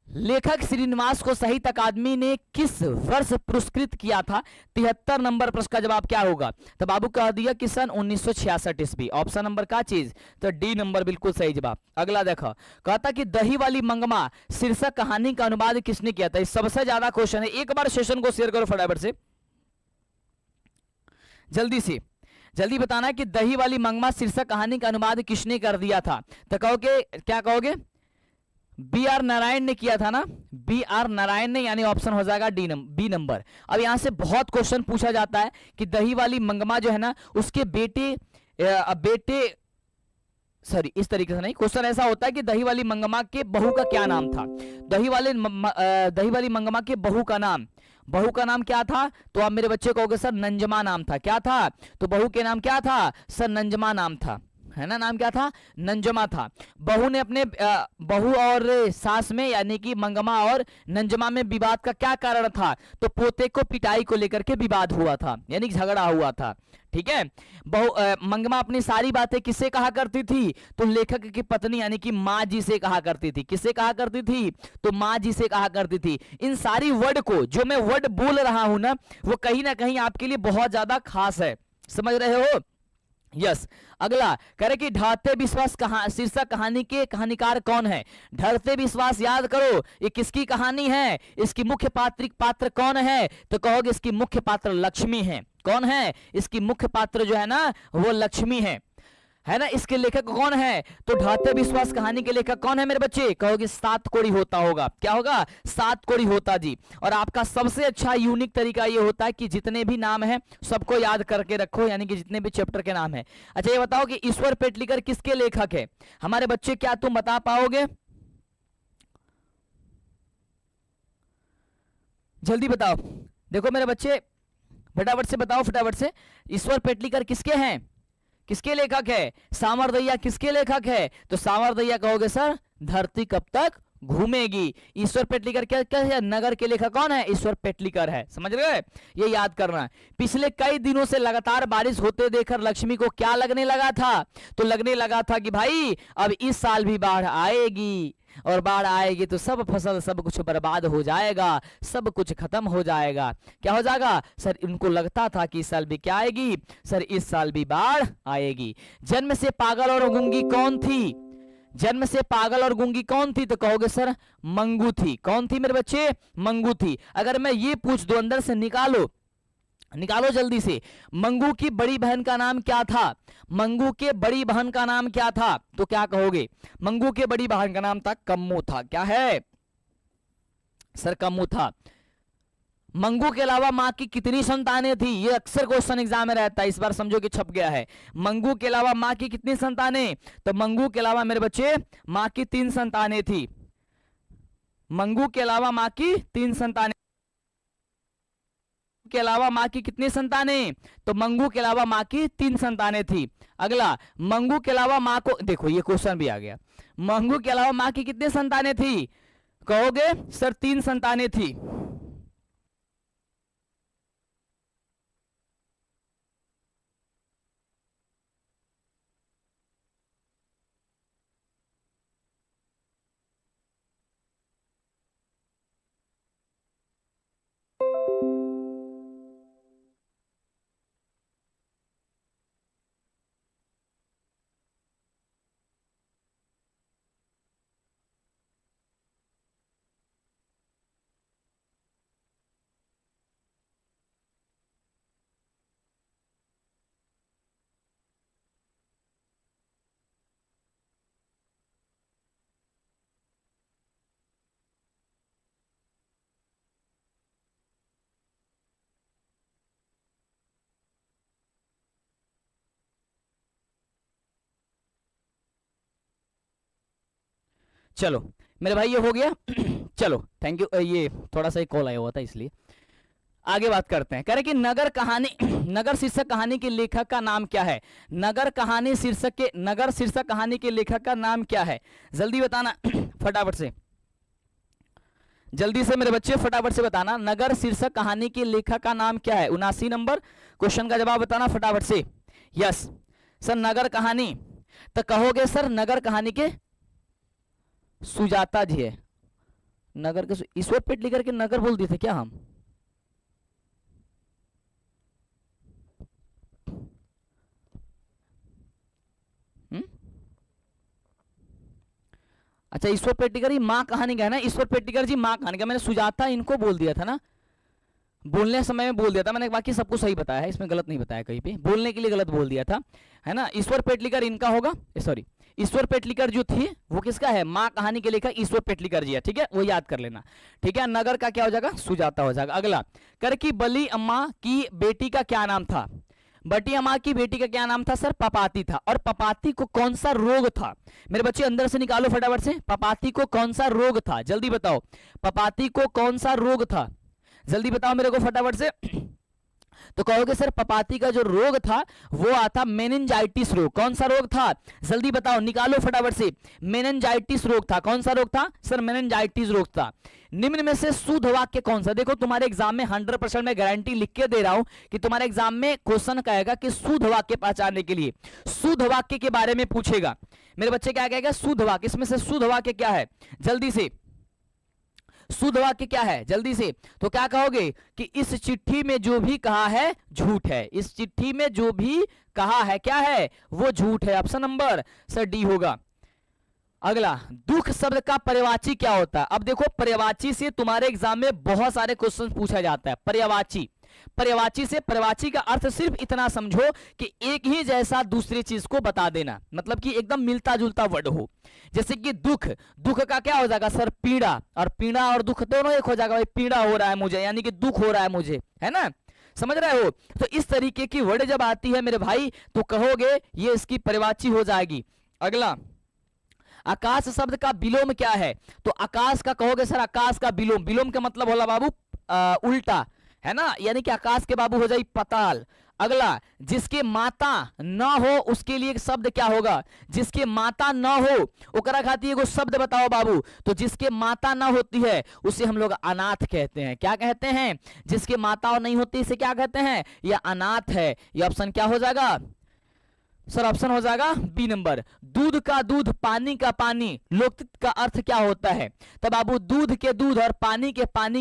लेखक श्रीनिवास को साहित्य अकादमी ने किस वर्ष पुरस्कृत किया था? 73 नंबर प्रश्न का जवाब क्या होगा? तो बाबू कह दिया कि सन 1966 ईस्वी। ऑप्शन नंबर का चीज? तो डी नंबर बिल्कुल सही जवाब। अगला देखो, कहता कि दही वाली मंगमा शीर्षक कहानी का अनुवाद किसने किया था? इस सबसे ज्यादा क्वेश्चन है, एक बार सेशन को शेयर करो फटाफट से, जल्दी से जल्दी बताना है कि दही वाली मंगमा शीर्षक कहानी का अनुवाद किसने कर दिया था? तो कहोगे, क्या कहोगे? बी आर नारायण ने किया था ना, बी आर नारायण ने, यानी ऑप्शन हो जाएगा बी नंबर। अब यहां से बहुत क्वेश्चन पूछा जाता है कि दही वाली मंगमा जो है ना उसके बेटे सॉरी इस तरीके से नहीं, क्वेश्चन ऐसा होता है कि दही वाली मंगमा के बहू का क्या नाम था? दही वाली मंगमा के बहू का नाम क्या था? तो आप मेरे बच्चे कहोगे सर नंजमा नाम था। क्या था? तो बहू के नाम क्या था? सर नंजमा नाम था। है ना, नाम क्या था, नंजमा था। बहू ने अपने बहू और सास में यानी कि मंगमा और नंजमा में विवाद का क्या कारण था, तो पोते को पिटाई को लेकर के विवाद हुआ था, यानी झगड़ा हुआ था। ठीक है, मंगमा अपनी सारी बातें किससे कहा करती थी, तो लेखक की पत्नी यानी कि माँ जी से कहा करती थी। किससे कहा करती थी, तो माँ जी से कहा करती थी। इन सारी वर्ड को, जो मैं वर्ड बोल रहा हूं ना, वो कहीं ना कहीं आपके लिए बहुत ज्यादा खास है, समझ रहे हो। यस अगला कह रहे कि ढलते विश्वास शीर्षक कहानी के कहानीकार कौन है। ढलते विश्वास याद करो, ये किसकी कहानी है, इसकी मुख्य पात्र कौन है, तो कहोगे इसकी मुख्य पात्र लक्ष्मी है। कौन है, इसकी मुख्य पात्र जो है ना वो लक्ष्मी है ना। इसके लेखक कौन है, तो ढलते विश्वास कहानी के लेखक कौन है मेरे बच्चे, कहोगे सात कोड़ी होता होगा। क्या होगा, सात कोड़ी होता जी। और आपका सबसे अच्छा यूनिक तरीका ये होता है कि जितने भी नाम है सबको याद करके रखो, यानी कि जितने भी चैप्टर के नाम है। अच्छा ये बताओ कि ईश्वर पेटलीकर किसके लेखक है हमारे बच्चे, क्या तुम बता पाओगे, जल्दी बताओ। देखो मेरे बच्चे फटाफट से बताओ, फटाफट से। ईश्वर पेटलीकर किसके हैं, किसके लेखक है, सामरदैया किसके लेखक है, तो सामरदैया कहोगे सर धरती कब तक घूमेगी। ईश्वर पेटलीकर क्या क्या है, नगर के लेखक कौन है, ईश्वर पेटलीकर है। समझ गए, ये याद करना। पिछले कई दिनों से लगातार बारिश होते देखकर लक्ष्मी को क्या लगने लगा था, तो लगने लगा था कि भाई अब इस साल भी बाढ़ आएगी, और बाढ़ आएगी तो सब फसल सब कुछ बर्बाद हो जाएगा, सब कुछ खत्म हो जाएगा। क्या हो जाएगा सर, इनको लगता था कि इस साल भी क्या आएगी, सर इस साल भी बाढ़ आएगी। जन्म से पागल और गूंगी कौन थी, जन्म से पागल और गूंगी कौन थी, तो कहोगे सर मंगू थी। कौन थी मेरे बच्चे, मंगू थी। अगर मैं ये पूछ दूं अंदर से निकालो, निकालो जल्दी से, मंगू की बड़ी बहन का नाम क्या था, मंगू के बड़ी बहन का नाम क्या था, तो क्या कहोगे, मंगू के बड़ी बहन का नाम था कम्मू था। क्या है सर, कम्मू था। मंगू के अलावा माँ की कितनी संतानें थी, ये अक्सर क्वेश्चन एग्जाम में रहता है, इस बार समझो कि छप गया है। मंगू के अलावा माँ की कितनी संतानें, तो मंगू के अलावा मेरे बच्चे माँ की 3 संतानें थी। मंगू के अलावा माँ की 3 संतानें, के अलावा माँ की कितनी संतानें, तो मंगू के अलावा माँ की 3 संतानें थी। अगला, मंगू के अलावा माँ को, देखो ये क्वेश्चन भी आ गया, मंगू के अलावा माँ की कितनी संतानें थी, कहोगे सर 3 संतानें थी। चलो मेरे भाई ये हो गया चलो थैंक यू। ये थोड़ा सा एक कॉल आया हुआ था इसलिए आगे बात करते हैं। कह रहे कि नगर कहानी नगर शीर्षक कहानी के लेखक का नाम क्या है, नगर शीर्षक कहानी के लेखक का नाम क्या है, जल्दी बताना फटाफट से, जल्दी से मेरे बच्चे फटाफट से बताना, नगर शीर्षक कहानी के लेखक का नाम क्या है। 79 नंबर क्वेश्चन का जवाब बताना फटाफट से। यस सर नगर कहानी, तो कहोगे सर नगर कहानी के सुजाता जी है। नगर के ईश्वर पेटलीकर के नगर बोल दिए थे क्या हम, अच्छा ईश्वर पेटलीकर ही माँ कहानी का है ना, ईश्वर पेटलीकर जी माँ कहानी का, मैंने सुजाता इनको बोल दिया था ना, बोलने समय में बोल दिया था मैंने, बाकी सबको सही बताया है, इसमें गलत नहीं बताया कहीं पे, बोलने के लिए गलत बोल दिया था, है ना। ईश्वर पेटलीकर इनका होगा, सॉरी ईश्वर पेटलीकर जो थी वो किसका है, माँ कहानी के लेखक ईश्वर पेटलीकर जी है, ठीक है वो याद कर लेना, ठीक है। नगर का क्या हो जाएगा, सुजाता हो जाएगा। अगला कर की बली अम्मा की बेटी का क्या नाम था, बटी अम्मा की बेटी का क्या नाम था सर, पपाती था। और पपाती को कौन सा रोग था, मेरे बच्चे अंदर से निकालो फटाफट से, पपाती को कौन सा रोग था, जल्दी बताओ, पपाती को कौन सा रोग था, जल्दी बताओ मेरे को फटाफट से। तो कहोगे सर पपाती का जो रोग था वो आता मेनिंजाइटिस रोग। कौन सा रोग था, जल्दी बताओ, निकालो फटाफट से। मेनिंजाइटिस रोग था। कौन सा रोग था सर, मेनिंजाइटिस रोग था। निम्न में से शुद्ध वाक्य कौन सा, देखो तुम्हारे एग्जाम में 100% मैं गारंटी लिख के दे रहा हूं कि तुम्हारे एग्जाम में क्वेश्चन कहेगा कि शुद्ध वाक्य पहचानने के लिए शुद्ध वाक्य के बारे में पूछेगा। मेरे बच्चे क्या कहेगा, शुद्ध वाक्य, इसमें से शुद्ध वाक्य क्या है, जल्दी से शुद्ध वाक्य क्या है, जल्दी से। तो क्या कहोगे कि इस चिट्ठी में जो भी कहा है झूठ है। इस चिट्ठी में जो भी कहा है क्या है, वो झूठ है। ऑप्शन नंबर सर डी होगा। अगला, दुख शब्द का पर्यायवाची क्या होता है। अब देखो पर्यायवाची से तुम्हारे एग्जाम में बहुत सारे क्वेश्चन पूछा जाता है। पर्यायवाची, पर्यायवाची से, पर्यायवाची का अर्थ सिर्फ इतना समझो कि एक ही जैसा दूसरी चीज को बता देना, मतलब कि एकदम मिलता जुलता वर्ड हो। जैसे कि दुख, दुख का क्या हो जाएगा सर, पीड़ा, और पीड़ा और दुख दोनों एक हो जाएगा, भाई पीड़ा हो रहा है मुझे, यानी कि दुख हो रहा है मुझे, है ना, समझ रहे हो। तो इस तरीके की वर्ड जब आती है मेरे भाई तो कहोगे ये इसकी पर्यायवाची हो जाएगी। अगला, आकाश शब्द का विलोम क्या है, तो आकाश का कहोगे सर आकाश का विलोम, विलोम का मतलब होला बाबू उल्टा, है ना, यानी कि आकाश के बाबू हो जाए पाताल। अगला, जिसके माता न हो उसके लिए एक शब्द क्या होगा, जिसके माता न हो ओकरा खातिर एगो शब्द बताओ बाबू। तो जिसके माता न होती है उसे हम लोग अनाथ कहते हैं। क्या कहते हैं, जिसके माता नहीं होती इसे क्या कहते हैं, यह अनाथ है। यह ऑप्शन क्या हो जाएगा सर, ऑप्शन हो जाएगा बी नंबर। दूध का दूध, पानी का पानी, लोकतित्व का अर्थ क्या होता है, तब बाबू दूध के दूध और पानी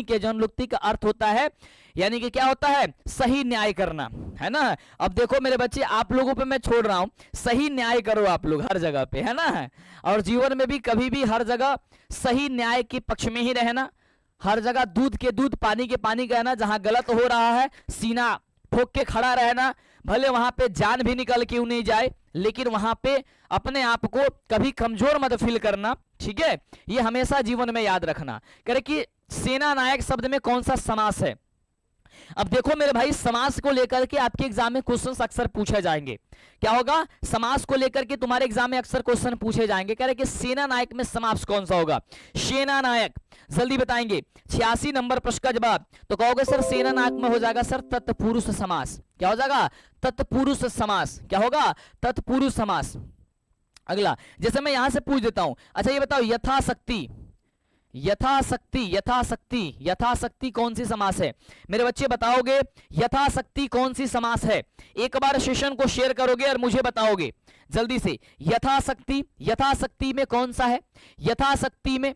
के जन लोकतित्व का अर्थ होता है, यानी कि क्या होता है, सही न्याय करना, है ना। अब देखो मेरे बच्चे, आप लोगों पे मैं छोड़ रहा हूं, सही न्याय करो आप लोग हर जगह पे, है ना, और जीवन में भी कभी भी हर जगह सही न्याय के पक्ष में ही रहना। हर जगह दूध के दूध, पानी के पानी कहना, जहां गलत हो रहा है सीना ठोक के खड़ा रहना, भले वहां पे जान भी निकल क्यों नहीं जाए, लेकिन वहां पे अपने आप को कभी कमजोर मत फील करना, ठीक है, ये हमेशा जीवन में याद रखना। करे कि सेना नायक शब्द में कौन सा समास है। अब देखो मेरे भाई, समास को लेकर के आपके एग्जाम में क्वेश्चन अक्सर पूछे जाएंगे। क्या होगा, समास को लेकर के तुम्हारे एग्जाम में अक्सर क्वेश्चन पूछे जाएंगे। कह रहे कि सेना नायक में समास कौन सा होगा, सेना नायक, जल्दी बताएंगे। 86 नंबर प्रश्न का जवाब, तो कहोगे सर सेना नायक में हो जाएगा सर तत्पुरुष समास। क्या हो जाएगा, तत्पुरुष समास। क्या होगा, तत्पुरुष समास। अगला, जैसे मैं यहां से पूछ देता हूं, अच्छा ये बताओ, यथाशक्ति, यथाशक्ति, यथाशक्ति, यथाशक्ति कौन सी समास है, मेरे बच्चे बताओगे यथाशक्ति कौन सी समास है। एक बार सेशन को शेयर करोगे और मुझे बताओगे जल्दी से, यथाशक्ति, यथाशक्ति में कौन सा है, यथाशक्ति में,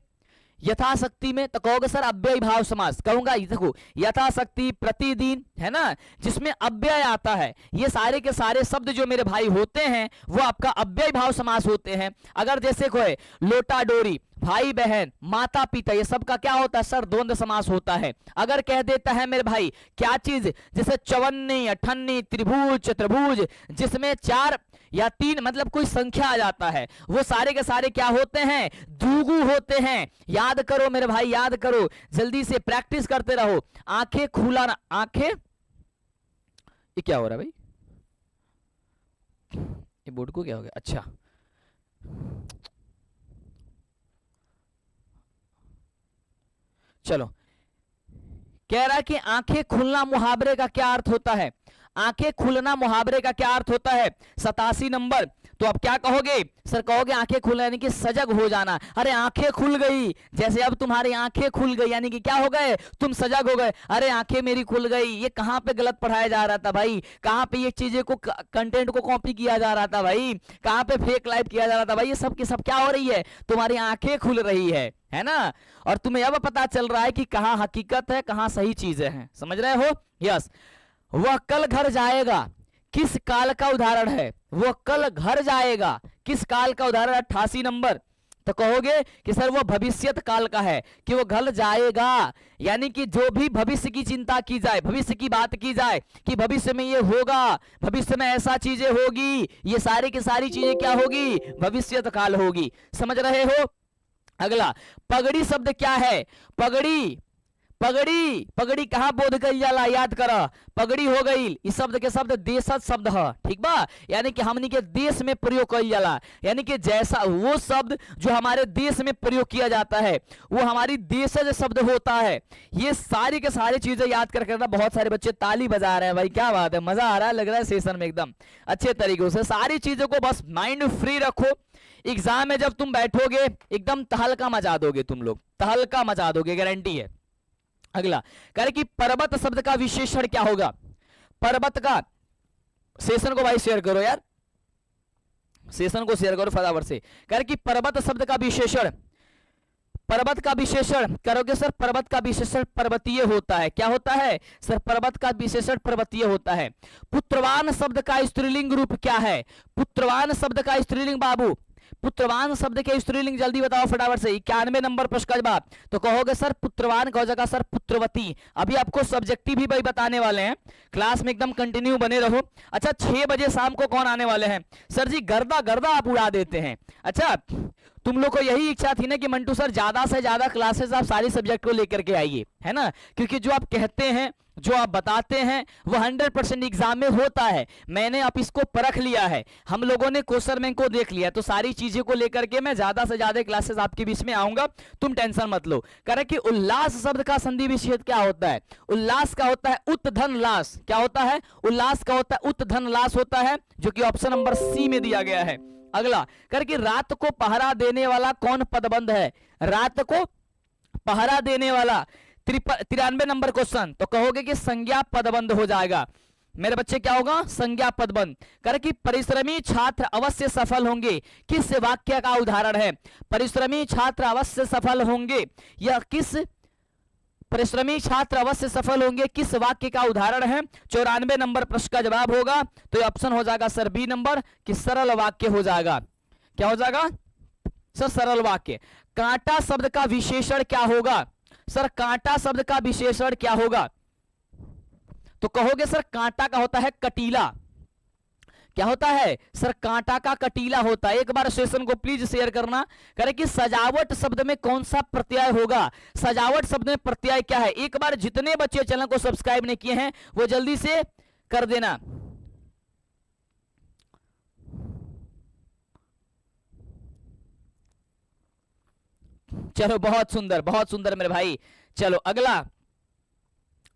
यथाशक्ति में, तो कहोगे सर अव्यय भाव समास। कहूंगा देखो, यथाशक्ति, प्रतिदिन, है ना, जिसमें अव्यय आता है, ये सारे के सारे शब्द जो मेरे भाई होते हैं वो आपका अव्यय भाव समास होते हैं। अगर जैसे कोई लोटा डोरी, भाई बहन, माता पिता, ये सब का क्या होता है सर, द्वंद्व समास होता है। अगर कह देता है मेरे भाई क्या चीज, जैसे चवन्नी, अठन्नी, त्रिभुज, चतुर्भुज, जिसमें 4 या 3 मतलब कोई संख्या आ जाता है, वो सारे के सारे क्या होते हैं, द्विगु होते हैं। याद करो मेरे भाई, याद करो, जल्दी से प्रैक्टिस करते रहो। आंखें खुला, आंखें, ये क्या हो रहा है भाई, ये बोर्ड को क्या हो गया, अच्छा चलो, कह रहा है कि आंखें खुलना मुहावरे का क्या अर्थ होता है, आंखें खुलना मुहावरे का क्या अर्थ होता है। 87 नंबर, तो अब क्या कहोगे सर, कहोगे आंखें खुलना यानी कि सजग हो जाना। अरे आंखें खुल गई, जैसे अब तुम्हारी आंखें खुल गई यानी कि क्या हो गए, तुम सजग हो गए। अरे आंखें मेरी खुल गई, ये कहां पे गलत पढ़ाया जा रहा था भाई, कहां पे ये चीजें को, कंटेंट को कॉपी किया जा रहा था भाई, कहां पे फेक लाइव किया जा रहा था भाई, ये सब की सब क्या हो रही है, तुम्हारी आंखें खुल रही है ना, और तुम्हें अब पता चल रहा है कि कहां हकीकत है, कहां सही चीजें हैं, समझ रहे हो। यस, वह कल घर जाएगा, किस काल का उदाहरण है, वह कल घर जाएगा, किस काल का उदाहरण। 88 नंबर, तो कहोगे कि सर वो भविष्यत काल का है, कि वो घर जाएगा यानी कि जो भी भविष्य की चिंता की जाए, भविष्य की बात की जाए कि भविष्य में ये होगा, भविष्य में ऐसा चीजें होगी, ये सारी की सारी चीजें क्या होगी, भविष्यत काल होगी, समझ रहे हो। अगला, पगड़ी शब्द क्या है, पगड़ी, पगड़ी, पगड़ी कहाँ बोध कइल जाला, याद कर, पगड़ी हो गई। इस शब्द के शब्द देशज शब्द है, ठीक बा, यानी कि हमनी के देश में प्रयोग कइल जाला, यानी कि जैसा वो शब्द जो हमारे देश में प्रयोग किया जाता है वो हमारी देशज शब्द होता है। ये सारी के सारी चीजें याद कर करना। बहुत सारे बच्चे ताली बजा रहे हैं भाई, क्या बात है, मजा आ रहा है, लग रहा है सेशन में एकदम अच्छे तरीके से। सारी चीजों को बस माइंड फ्री रखो, एग्जाम में जब तुम बैठोगे एकदम तहलका मचा दोगे, तुम लोग तहलका मचा दोगे, गारंटी है। अगला कह रहे कि पर्वत शब्द का विशेषण क्या होगा। पर्वत का, सेशन को भाई शेयर करो यार, सेशन को शेयर करो फटाफट से। कह रहे कि पर्वत शब्द का विशेषण, पर्वत का विशेषण करोगे सर, पर्वत का विशेषण पर्वतीय होता है। क्या होता है सर, पर्वत का विशेषण पर्वतीय होता है। पुत्रवान शब्द का स्त्रीलिंग रूप क्या है, पुत्रवान शब्द का स्त्रीलिंग, बाबू पुत्रवान शब्द के स्त्रीलिंग जल्दी बताओ फटाफट से। 91 नंबर प्रश्न का जवाब तो कहोगे सर पुत्रवान का हो जाएगा सर पुत्रवती। अभी आपको सब्जेक्टिव भी भाई बताने वाले हैं, क्लास में एकदम कंटिन्यू बने रहो। अच्छा 6 बजे शाम को कौन आने वाले हैं सर जी, गर्दा गर्दा आप उड़ा देते हैं। अच्छा तुम लोग को यही इच्छा थी ना कि मंटू सर ज्यादा से ज्यादा क्लासेस आप सारी सब्जेक्ट को लेकर के आइए, है ना, क्योंकि जो आप कहते हैं जो आप बताते हैं वो 100% एग्जाम में होता है। मैंने अब इसको परख लिया है, हम लोगों ने क्वेश्चन बैंक को देख लिया, तो सारी चीजें को लेकर के मैं ज्यादा से ज्यादा क्लासेस आपके बीच में आऊंगा, तुम टेंशन मत लो। कह रहे कि उल्लास शब्द का संधि विच्छेद क्या होता है। उल्लास का होता है उत धन लास। क्या होता है, उल्लास का होता है उत धन लास होता है, जो कि ऑप्शन नंबर सी में दिया गया है। अगला कर कि रात को पहरा देने वाला कौन पदबंध है। रात को पहरा देने वाला 93 नंबर क्वेश्चन, तो कहोगे कि संज्ञा पदबंध हो जाएगा मेरे बच्चे, क्या होगा संज्ञा पदबंध। कर कि परिश्रमी छात्र अवश्य सफल होंगे, किस वाक्य का उदाहरण है। परिश्रमी छात्र अवश्य सफल होंगे, यह किस, परिश्रमी छात्र अवश्य सफल होंगे किस वाक्य का उदाहरण है। 94 नंबर प्रश्न का जवाब होगा तो ये ऑप्शन हो जाएगा सर बी नंबर, कि सरल वाक्य हो जाएगा। क्या हो जाएगा सर, सरल वाक्य। कांटा शब्द का विशेषण क्या होगा सर, कांटा शब्द का विशेषण क्या होगा, तो कहोगे सर कांटा का होता है कटीला। क्या होता है सर, कांटा का कटीला होता है। एक बार सेशन को प्लीज शेयर करना। करे कि सजावट शब्द में कौन सा प्रत्यय होगा। सजावट शब्द में प्रत्यय क्या है, एक बार जितने बच्चे चैनल को सब्सक्राइब नहीं किए हैं वो जल्दी से कर देना। चलो बहुत सुंदर मेरे भाई। चलो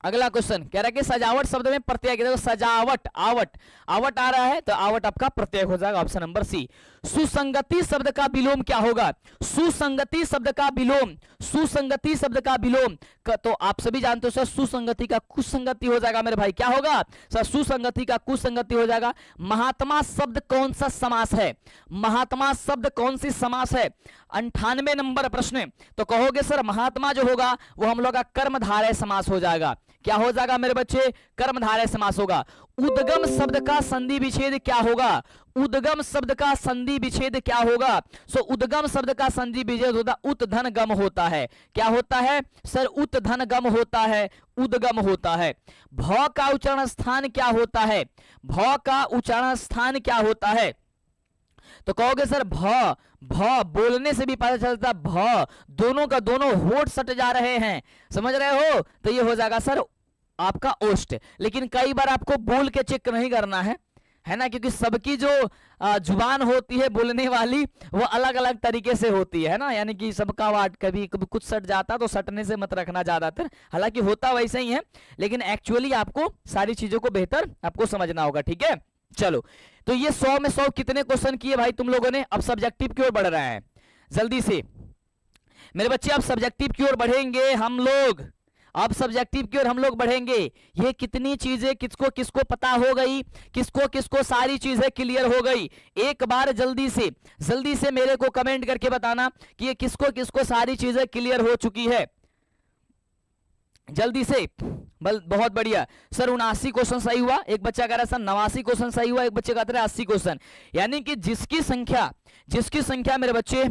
अगला क्वेश्चन कह रहा है कि सजावट शब्द में प्रत्यय, देखो सजावट, आवट, आवट आ रहा है तो आवट आपका प्रत्यय हो जाएगा, ऑप्शन नंबर सी। सुसंगति शब्द का विलोम क्या होगा। सुसंगति शब्द का विलोम, सुसंगति शब्द का विलोम तो आप सभी जानते हो सर, सुसंगति का कुसंगति हो जाएगा मेरे भाई। क्या होगा सर, सुसंगति का कुसंगति हो जाएगा। महात्मा शब्द कौन सा समास है, महात्मा शब्द कौन सी समास है। 98 नंबर प्रश्न, तो कहोगे सर महात्मा जो होगा वो हम लोग का कर्मधारय समास हो जाएगा। क्या हो जाएगा मेरे बच्चे, कर्मधारय समास होगा। उद्गम शब्द का संधि विच्छेद क्या होगा। उद्गम शब्द का संधि विच्छेद क्या होगा। सो उद्गम शब्द का संधि विच्छेद होता उत धन गम होता है। क्या होता है सर, उत धन गम होता है, उद्गम होता है। भ का उच्चारण स्थान क्या होता है, भ का उच्चारण स्थान क्या होता है, तो कहोगे सर भ, भ बोलने से भी पता चलता भ, दोनों का दोनों होठ सट जा रहे हैं, समझ रहे हो, तो ये हो जाएगा सर आपका ओष्ठ। लेकिन कई बार आपको बोल के चेक नहीं करना है ना, क्योंकि सबकी जो जुबान होती है बोलने वाली वो अलग अलग तरीके से होती है ना, यानी कि सबका वाट कभी कभी कुछ सट जाता, तो सटने से मत रखना ज्यादातर, हालांकि होता वैसे ही है, लेकिन एक्चुअली आपको सारी चीजों को बेहतर आपको समझना होगा, ठीक है। चलो तो ये 100 में 100 कितने क्वेश्चन किए भाई तुम लोगों ने। अब सब्जेक्टिव की ओर बढ़ रहे हैं जल्दी से मेरे बच्चे, अब सब्जेक्टिव की ओर बढ़ेंगे हम लोग, अब सब्जेक्टिव की ओर हम लोग बढ़ेंगे। ये कितनी चीजें किसको किसको पता हो गई, किसको किसको सारी चीजें क्लियर हो गई, एक बार जल्दी से मेरे को कमेंट करके बताना कि ये किसको किसको सारी चीजें क्लियर हो चुकी है, जल्दी से। बहुत बढ़िया सर, 79 क्वेश्चन सही हुआ, एक बच्चा कह रहा है सर 89 क्वेश्चन सही हुआ, एक बच्चे कहते हैं 80 क्वेश्चन, यानी कि जिसकी संख्या मेरे बच्चे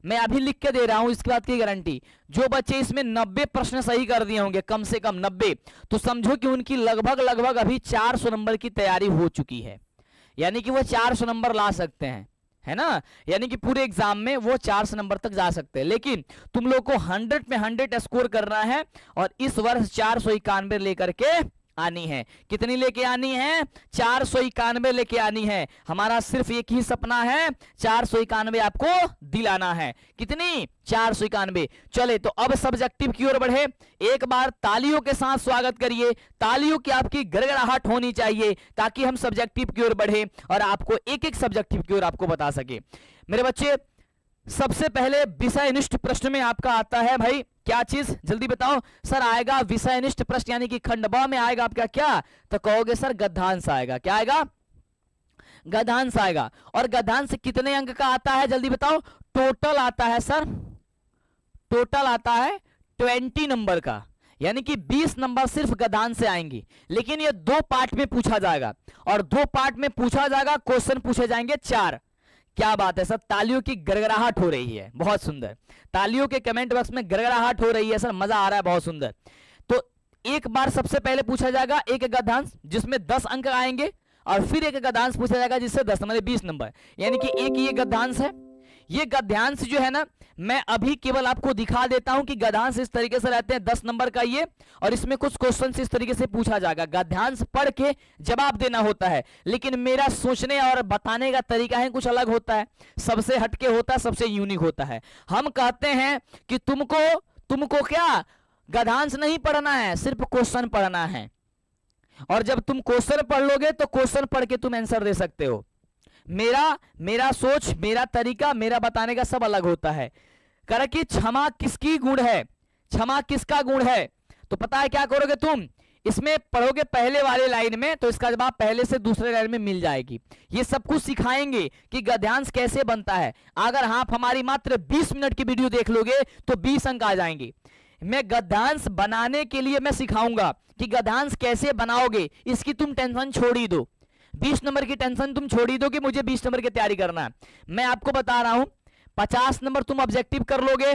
मैं अभी लिख के दे रहा हूं, इसके बाद की गारंटी, जो बच्चे इसमें 90 प्रश्न सही कर दिए होंगे, कम से कम 90, तो समझो कि उनकी लगभग अभी 400 नंबर की तैयारी हो चुकी है, यानी कि वो 400 नंबर ला सकते हैं, है ना, यानी कि पूरे एग्जाम में वो 400 नंबर तक जा सकते हैं। लेकिन तुम लोग को 100 में 100 स्कोर करना है और इस वर्ष 491 लेकर के आनी है। कितनी लेके आनी है? 491 लेके आनी है। हमारा सिर्फ एक ही सपना है, 491 आपको दिलाना है। कितनी? 491। चले तो अब सब्जेक्टिव की ओर बढ़े। एक बार तालियों के साथ स्वागत करिए, तालियों की आपकी गड़गड़ाहट होनी चाहिए ताकि हम सब्जेक्टिव की ओर बढ़े और आपको एक एक सब्जेक्टिव की ओर आपको बता सके। मेरे बच्चे, सबसे पहले विषयनिष्ठ प्रश्न में आपका आता है भाई क्या चीज, जल्दी बताओ। सर आएगा विषयनिष्ठ प्रश्न, यानी कि खंड ब में आएगा आपका क्या, तो कहोगे सर गद्यांश आएगा। क्या आएगा? गद्यांश आएगा। और गद्यांश कितने अंक का आता है जल्दी बताओ? टोटल आता है सर, टोटल आता है 20 नंबर का, यानी कि 20 नंबर सिर्फ गद्यांश से आएंगी। लेकिन ये 2 पार्ट में पूछा जाएगा और 2 पार्ट में पूछा जाएगा, क्वेश्चन पूछे जाएंगे 4। क्या बात है सर, तालियों की गड़गड़ाहट हो रही है, बहुत सुंदर। तालियों के कमेंट बॉक्स में गड़गड़ाहट हो रही है सर, मजा आ रहा है, बहुत सुंदर। तो एक बार सबसे पहले पूछा जाएगा एक गद्यांश जिसमें 10 अंक आएंगे और फिर एक गद्यांश पूछा जाएगा जिससे 10 नंबर 20 नंबर, यानी कि एक ये गद्यांश है। ये गद्यांश जो है ना, मैं अभी केवल आपको दिखा देता हूं कि गद्यांश इस तरीके से रहते हैं 10 नंबर का ये, और इसमें कुछ क्वेश्चन इस तरीके से पूछा जाएगा। गद्यांश पढ़ के जवाब देना होता है, लेकिन मेरा सोचने और बताने का तरीका है कुछ अलग होता है, सबसे हटके होता है, सबसे यूनिक होता है। हम कहते हैं कि तुमको क्या गद्यांश नहीं पढ़ना है, सिर्फ क्वेश्चन पढ़ना है, और जब तुम क्वेश्चन पढ़ लोगे तो क्वेश्चन पढ़ के तुम आंसर दे सकते हो। मेरा सोच, मेरा तरीका, मेरा बताने का सब अलग होता है। कर कि क्षमा किसकी गुण है, क्षमा किसका गुण है, तो पता है क्या करोगे तुम, इसमें पढ़ोगे पहले वाले लाइन में तो इसका जवाब पहले से दूसरे लाइन में मिल जाएगी। ये सब कुछ सिखाएंगे कि गद्यांश कैसे बनता है। अगर आप हमारी मात्र 20 मिनट की वीडियो देख लोगे तो 20 अंक आ जाएंगे। मैं गद्यांश बनाने के लिए मैं सिखाऊंगा कि गद्यांश कैसे बनाओगे, इसकी तुम टेंशन छोड़ ही दो। 20 नंबर की टेंशन तुम छोड़ ही दो कि मुझे 20 नंबर की तैयारी करना है। मैं आपको बता रहा हूं 50 नंबर तुम ऑब्जेक्टिव कर लोगे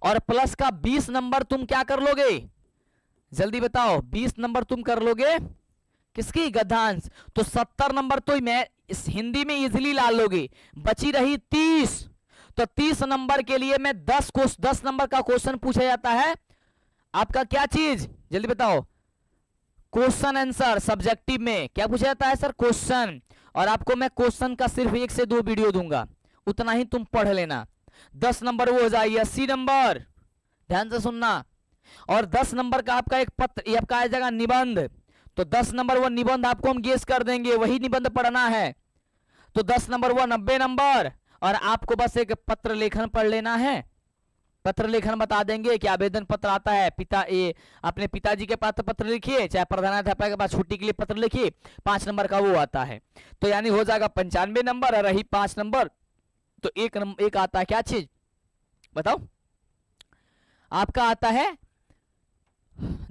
और प्लस का 20 नंबर तुम क्या कर लोगे, जल्दी बताओ। 20 नंबर तुम कर लोगे किसकी, गद्यांश। तो 70 नंबर तो मैं इस हिंदी में इजीली ला लोगे। बची रही 30, तो 30 नंबर के लिए मैं 10 नंबर का क्वेश्चन पूछा जाता है आपका क्या चीज, जल्दी बताओ। क्वेश्चन आंसर सब्जेक्टिव में क्या पूछा जाता है सर, क्वेश्चन। और आपको मैं क्वेश्चन का सिर्फ 1 से 2 वीडियो दूंगा, उतना ही तुम पढ़ लेना। 10 नंबर वो हो जाएगी 80 नंबर, ध्यान से सुनना। और 10 नंबर का आपका एक पत्र, ये आपका आ जाएगा निबंध। तो 10 नंबर वो निबंध आपको हम गेस कर देंगे, वही निबंध पढ़ना है। तो 10 नंबर वो 90 नंबर, और आपको बस एक पत्र लेखन पढ़ लेना है। पत्र लेखन बता देंगे कि आवेदन पत्र आता है, अपने पिताजी के पास पत्र लिखिए, चाहे प्रधानाध्यापक के पास छुट्टी के लिए पत्र लिखिए, 5 नंबर का वो आता है। तो यानी हो जाएगा 95 नंबर, और रही 5 नंबर तो एक आता है क्या चीज बताओ, आपका आता है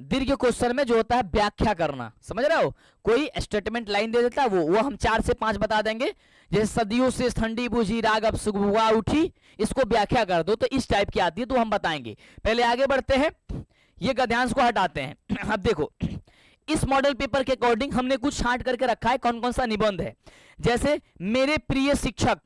दीर्घ क्वेश्चन में जो होता है व्याख्या करना। समझ रहे हो, कोई स्टेटमेंट लाइन दे देता है, वो हम 4 से 5 बता देंगे। जैसे सदियों से ठंडी बुझी राग अब सुबह उठी, इसको व्याख्या कर दो, तो इस टाइप की आती है, तो हम बताएंगे। पहले आगे बढ़ते हैं, ये गद्यांश को हटाते हैं। अब देखो इस मॉडल पेपर के अकॉर्डिंग हमने कुछ छांट करके रखा है कौन कौन सा निबंध है। जैसे मेरे प्रिय शिक्षक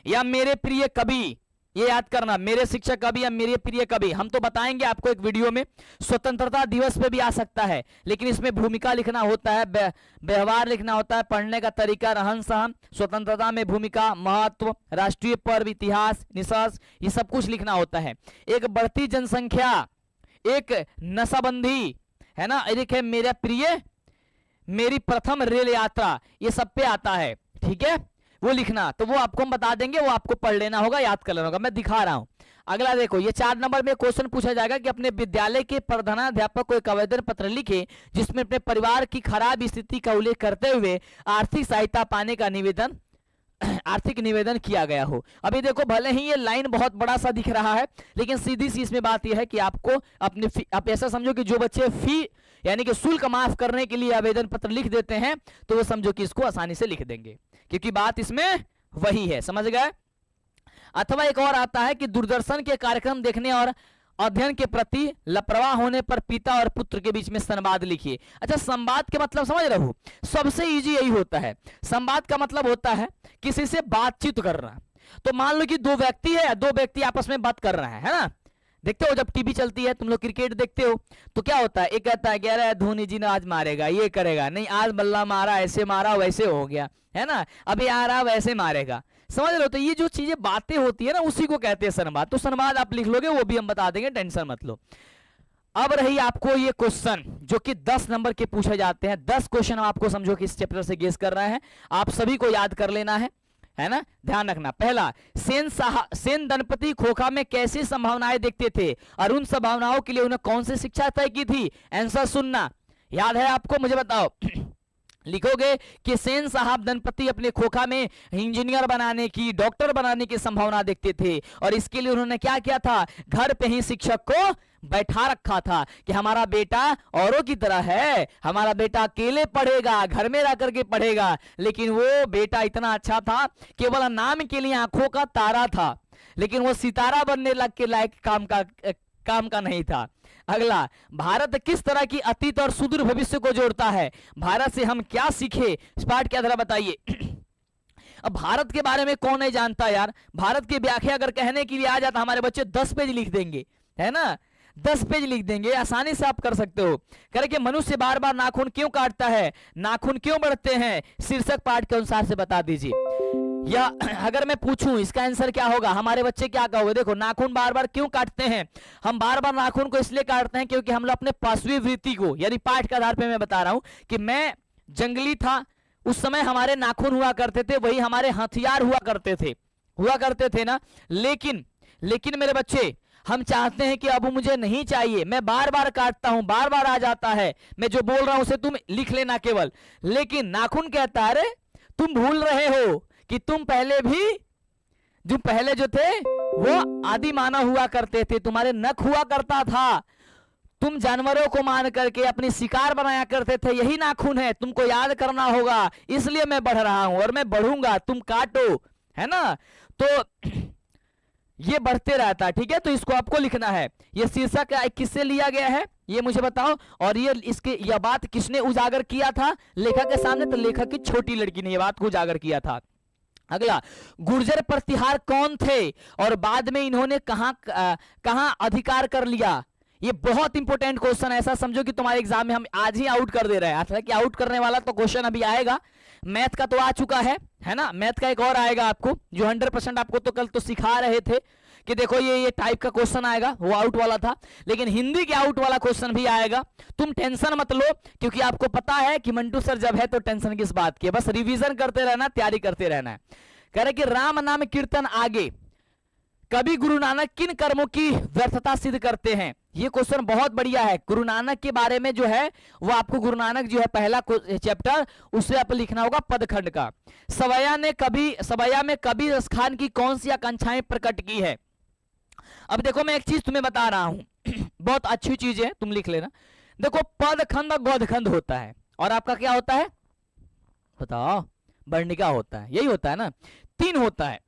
या मेरे प्रिय कवि, ये याद करना, मेरे शिक्षक कवि या मेरे प्रिय कवि। हम तो बताएंगे आपको एक वीडियो में। स्वतंत्रता दिवस पे भी आ सकता है, लेकिन इसमें भूमिका लिखना होता है, व्यवहार लिखना होता है, पढ़ने का तरीका, रहन सहन, स्वतंत्रता में भूमिका, महत्व, राष्ट्रीय पर्व, इतिहास, निष्कर्ष, ये सब कुछ लिखना होता है। एक बढ़ती जनसंख्या, एक नशाबंदी, है ना, एक है मेरा प्रिय, मेरी प्रथम रेल यात्रा, ये सब पे आता है। ठीक है, वो लिखना, तो वो आपको हम बता देंगे, वो आपको पढ़ लेना होगा, याद कर लेना होगा। मैं दिखा रहा हूं। अगला देखो, ये 4 नंबर में क्वेश्चन पूछा जाएगा कि अपने विद्यालय के प्रधानाध्यापक को एक आवेदन पत्र लिखे जिसमें अपने परिवार की खराब स्थिति का उल्लेख करते हुए आर्थिक सहायता पाने का आर्थिक निवेदन किया गया हो। अभी देखो, भले ही ये लाइन बहुत बड़ा सा दिख रहा है, लेकिन सीधी सी इसमें बात यह है कि आपको आप ऐसा समझो कि जो बच्चे फी यानी कि शुल्क माफ करने के लिए आवेदन पत्र लिख देते हैं, तो वो समझो कि इसको आसानी से लिख देंगे, क्योंकि बात इसमें वही है। समझ गए। अथवा एक और आता है कि दूरदर्शन के कार्यक्रम देखने और अध्ययन के प्रति लापरवाह होने पर पिता और पुत्र के बीच में संवाद लिखिए। अच्छा, संवाद के मतलब समझ रहे हो, सबसे इजी यही होता है। संवाद का मतलब होता है किसी से बातचीत करना। तो मान लो कि दो व्यक्ति है, दो व्यक्ति आपस में बात कर रहे हैं, है ना। देखते हो जब टीवी चलती है, तुम लोग क्रिकेट देखते हो, तो क्या होता है, एक कहता है कि अरे धोनी जी ने आज मारेगा, ये करेगा, नहीं आज बल्ला मारा, ऐसे मारा, वैसे हो गया, है ना, अभी आ रहा वैसे मारेगा। समझ रहे हो, तो ये जो चीजें बातें होती है ना, उसी को कहते हैं संवाद। तो संवाद आप लिख लोगे, वो भी हम बता देंगे, टेंशन मत लो। अब रही आपको ये क्वेश्चन जो कि 10 नंबर के पूछे जाते हैं। 10 क्वेश्चन आपको समझो कि इस चैप्टर से गेस कर रहे हैं, आप सभी को याद कर लेना है ना, ध्यान रखना। पहला, सेन दंपति खोखा में कैसी संभावनाएं देखते थे और उन संभावनाओं के लिए उन्हें कौन सी शिक्षा तय की थी? आंसर सुनना। याद है आपको? मुझे बताओ। लिखोगे कि सेन साहब दंपति अपने खोखा में इंजीनियर बनाने की, डॉक्टर बनाने की संभावना देखते थे और इसके लिए उन्होंने क्या किया था, घर पे ही शिक्षक को बैठा रखा था कि हमारा बेटा औरों की तरह है, हमारा बेटा अकेले पढ़ेगा, घर में रह करके पढ़ेगा। लेकिन वो बेटा इतना अच्छा था, केवल नाम के लिए आंखों का तारा था, लेकिन वो सितारा बनने लग के लायक काम का नहीं था। अगला, भारत किस तरह की अतीत और सुदूर भविष्य को जोड़ता है? भारत से हम क्या सीखे? इस पाठ के आधार बताइए। अब भारत के बारे में कौन नहीं जानता यार। भारत की व्याख्या अगर कहने के लिए आ जाता, हमारे बच्चे 10 पेज लिख देंगे, है ना, 10 पेज लिख देंगे, आसानी से आप कर सकते हो। कह रहे कि मनुष्य बार बार नाखून क्यों काटता है, नाखून क्यों बढ़ते हैं? शीर्षक पाठ के अनुसार से बता दीजिए। या अगर मैं पूछूं इसका आंसर क्या होगा, हमारे बच्चे क्या कहोगे? देखो, नाखून बार बार क्यों काटते हैं? हम बार बार नाखून को इसलिए काटते हैं क्योंकि हम लोग अपने पाशवी वृत्ति को, यानी पाठ के आधार पे मैं बता रहा हूं कि मैं जंगली था, उस समय हमारे नाखून हुआ करते थे, वही हमारे हथियार हुआ करते थे ना। लेकिन मेरे बच्चे, हम चाहते हैं कि अब मुझे नहीं चाहिए, मैं बार बार काटता हूं, बार बार आ जाता है, मैं जो बोल रहा हूं उसे तुम लिख लेना केवल। लेकिन नाखून कहता है, अरे तुम भूल रहे हो कि तुम पहले जो थे वो आदि मानव हुआ करते थे, तुम्हारे नख हुआ करता था, तुम जानवरों को मान करके अपनी शिकार बनाया करते थे, यही नाखून है, तुमको याद करना होगा, इसलिए मैं बढ़ रहा हूं और मैं बढ़ूंगा, तुम काटो, है ना। तो ये बढ़ते रहता है, ठीक है। तो इसको आपको लिखना है। ये शीर्षक किससे लिया गया है ये मुझे बताओ, और यह बात किसने उजागर किया था लेखक के सामने? तो लेखक की छोटी लड़की ने यह बात को उजागर किया था। अगला, गुर्जर प्रतिहार कौन थे और बाद में इन्होंने कहां अधिकार कर लिया? ये बहुत इंपॉर्टेंट क्वेश्चन है, ऐसा समझो कि तुम्हारे एग्जाम में हम आज ही आउट कर दे रहे हैं। हालांकि आउट करने वाला तो क्वेश्चन अभी आएगा, मैथ का तो आ चुका है ना, मैथ का एक और आएगा आपको, जो 100% आपको तो कल तो सिखा रहे थे कि देखो ये टाइप का क्वेश्चन आएगा, वो आउट वाला था। लेकिन हिंदी के आउट वाला क्वेश्चन भी आएगा, तुम टेंशन मत लो, क्योंकि आपको पता है कि मंटू सर जब है तो टेंशन किस बात की है, बस रिवीजन करते रहना, तैयारी करते रहना है। कह रहे कि राम नाम कीर्तन आगे, कभी गुरु नानक किन कर्मों की व्यर्थता सिद्ध करते हैं? ये क्वेश्चन बहुत बढ़िया है। गुरु नानक के बारे में जो है वो आपको, गुरु नानक जो है पहला चैप्टर, उससे आप लिखना होगा पदखंड का। सवैया में कबीर खान की कौन सी आकांक्षाएं प्रकट की है? अब देखो, मैं एक चीज तुम्हें बता रहा हूं, बहुत अच्छी चीज है, तुम लिख लेना। देखो, पदखंड और गौधखंड होता है, और आपका क्या होता है बताओ? वर्णिका होता है, यही होता है ना, 3 होता है।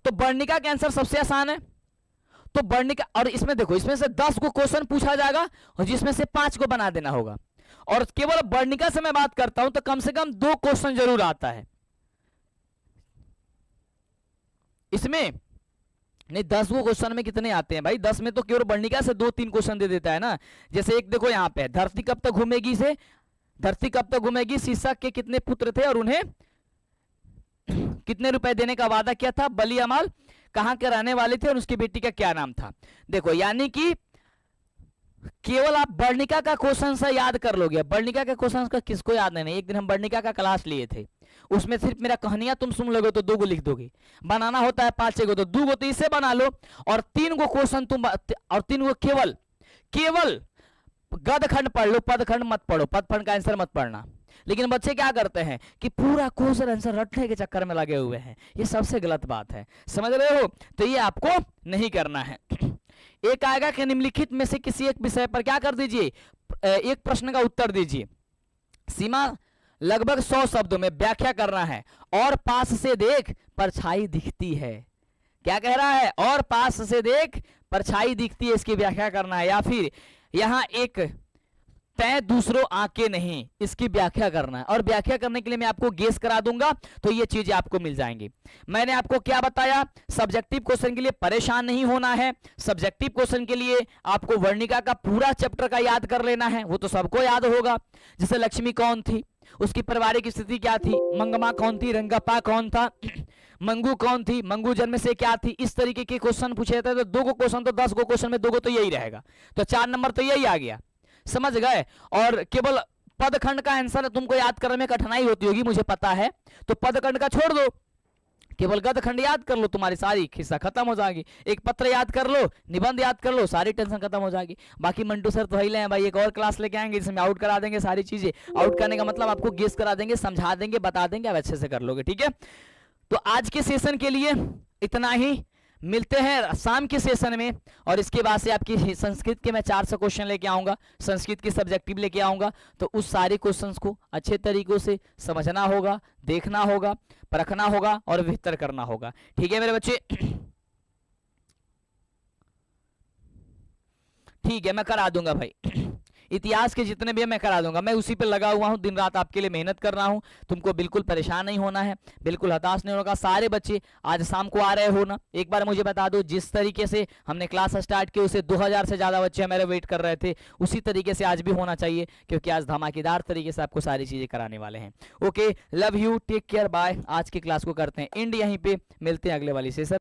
तो वर्णिका का आंसर सबसे आसान है। तो वर्णिका, और इसमें देखो, इसमें से 10 को क्वेश्चन पूछा जाएगा और जिसमें से 5 को बना देना होगा। और केवल वर्णिका से मैं बात करता हूं तो कम से कम 2 क्वेश्चन जरूर आता है इसमें। नहीं, 10 को क्वेश्चन में कितने आते हैं भाई? 10 में तो केवल वर्णिका से 2-3 क्वेश्चन दे देता है ना। जैसे एक देखो यहाँ पे, धरती कब तक घूमेगी से, धरती कब तक घूमेगी, शीशक के कितने पुत्र थे और उन्हें कितने रुपए देने का वादा किया था, बली अमाल कहां के रहने वाले थे और उसकी बेटी का क्या नाम था? देखो, यानी कि केवल आप वर्णिका का क्वेश्चन से याद कर लोगे। वर्णिका के क्वेश्चन का किसको याद नहीं? एक दिन हम वर्णिका का क्लास लिए थे, उसमें सिर्फ मेरा कहानियां तुम सुन लोगे तो 2 को लिख दोगे, बनाना होता है 5-6 को, तो 2 को तो इससे बना लो, और 3 को क्वेश्चन तुम, और 3 को केवल गदखंड पढ़ लो, पदखंड मत पढ़ो, पदखंड का आंसर मत पढ़ना। लेकिन बच्चे क्या करते हैं कि पूरा क्वेश्चन आंसर रटने के चक्कर में लगे हुए हैं, ये सबसे गलत बात है, समझ रहे हो? तो ये आपको नहीं करना है। एक आएगा कि निम्नलिखित में से किसी एक विषय पर क्या कर दीजिए, एक प्रश्न का उत्तर दीजिए। सीमा लगभग 100 शब्दों में व्याख्या करना है। और पास से देख परछाई दिखती है, क्या कह रहा है? और पास से देख परछाई दिखती है इसकी व्याख्या करना है, या फिर यहाँ एक तय दूसरों आके नहीं इसकी व्याख्या करना है। और व्याख्या करने के लिए मैं आपको गेस करा दूंगा तो ये चीजें आपको मिल जाएंगी। मैंने आपको क्या बताया, सब्जेक्टिव क्वेश्चन के लिए परेशान नहीं होना है। सब्जेक्टिव क्वेश्चन के लिए आपको वर्णिका का पूरा चैप्टर का याद कर लेना है, वो तो सबको याद होगा। जैसे लक्ष्मी कौन थी, उसकी पारिवारिक स्थिति क्या थी, मंगमा कौन थी, रंगप्पा कौन था, मंगू कौन थी, मंगू जन्म से क्या थी, इस तरीके के क्वेश्चन पूछे जाते हैं। तो 2 गो क्वेश्चन तो 10 गो क्वेश्चन में 2 गो तो यही रहेगा, तो 4 नंबर तो यही आ गया, समझ गए। और केवल पदखंड का आंसर तुमको याद करने में कठिनाई होती होगी, मुझे पता है, तो पदखंड का छोड़ दो, केवल गदखंड याद कर लो, तुम्हारी सारी खिस्सा खत्म हो जाएगी। एक पत्र याद कर लो, निबंध याद कर लो, सारी टेंशन खत्म हो जाएगी। बाकी मंटू सर तो हिले हैं भाई, एक और क्लास लेके आएंगे जिसमें आउट करा देंगे सारी चीजें। आउट करने का मतलब आपको गेस करा देंगे, समझा देंगे, बता देंगे, आप अच्छे से कर लोगे, ठीक है। तो आज के सेशन के लिए इतना ही, मिलते हैं शाम के सेशन में। और इसके बाद से आपकी संस्कृत के मैं 400 क्वेश्चन लेके आऊंगा, संस्कृत की सब्जेक्टिव लेके आऊंगा। तो उस सारे क्वेश्चंस को अच्छे तरीकों से समझना होगा, देखना होगा, परखना होगा और बेहतर करना होगा, ठीक है मेरे बच्चे। ठीक है, मैं करा दूंगा भाई, इतिहास के जितने भी मैं करा दूंगा। मैं उसी पे लगा हुआ हूं, दिन रात आपके लिए मेहनत कर रहा हूं। तुमको बिल्कुल परेशान नहीं होना है, बिल्कुल हताश नहीं होगा। सारे बच्चे आज शाम को आ रहे हो ना, एक बार मुझे बता दो, जिस तरीके से हमने क्लास स्टार्ट की उसे 2000 से ज्यादा बच्चे मेरे वेट कर रहे थे, उसी तरीके से आज भी होना चाहिए, क्योंकि आज धमाकेदार तरीके से आपको सारी चीजें कराने वाले हैं। Okay, love you, take care, bye. आज की क्लास को करते हैं एंड, यहीं पे मिलते हैं अगले वाली सेशन।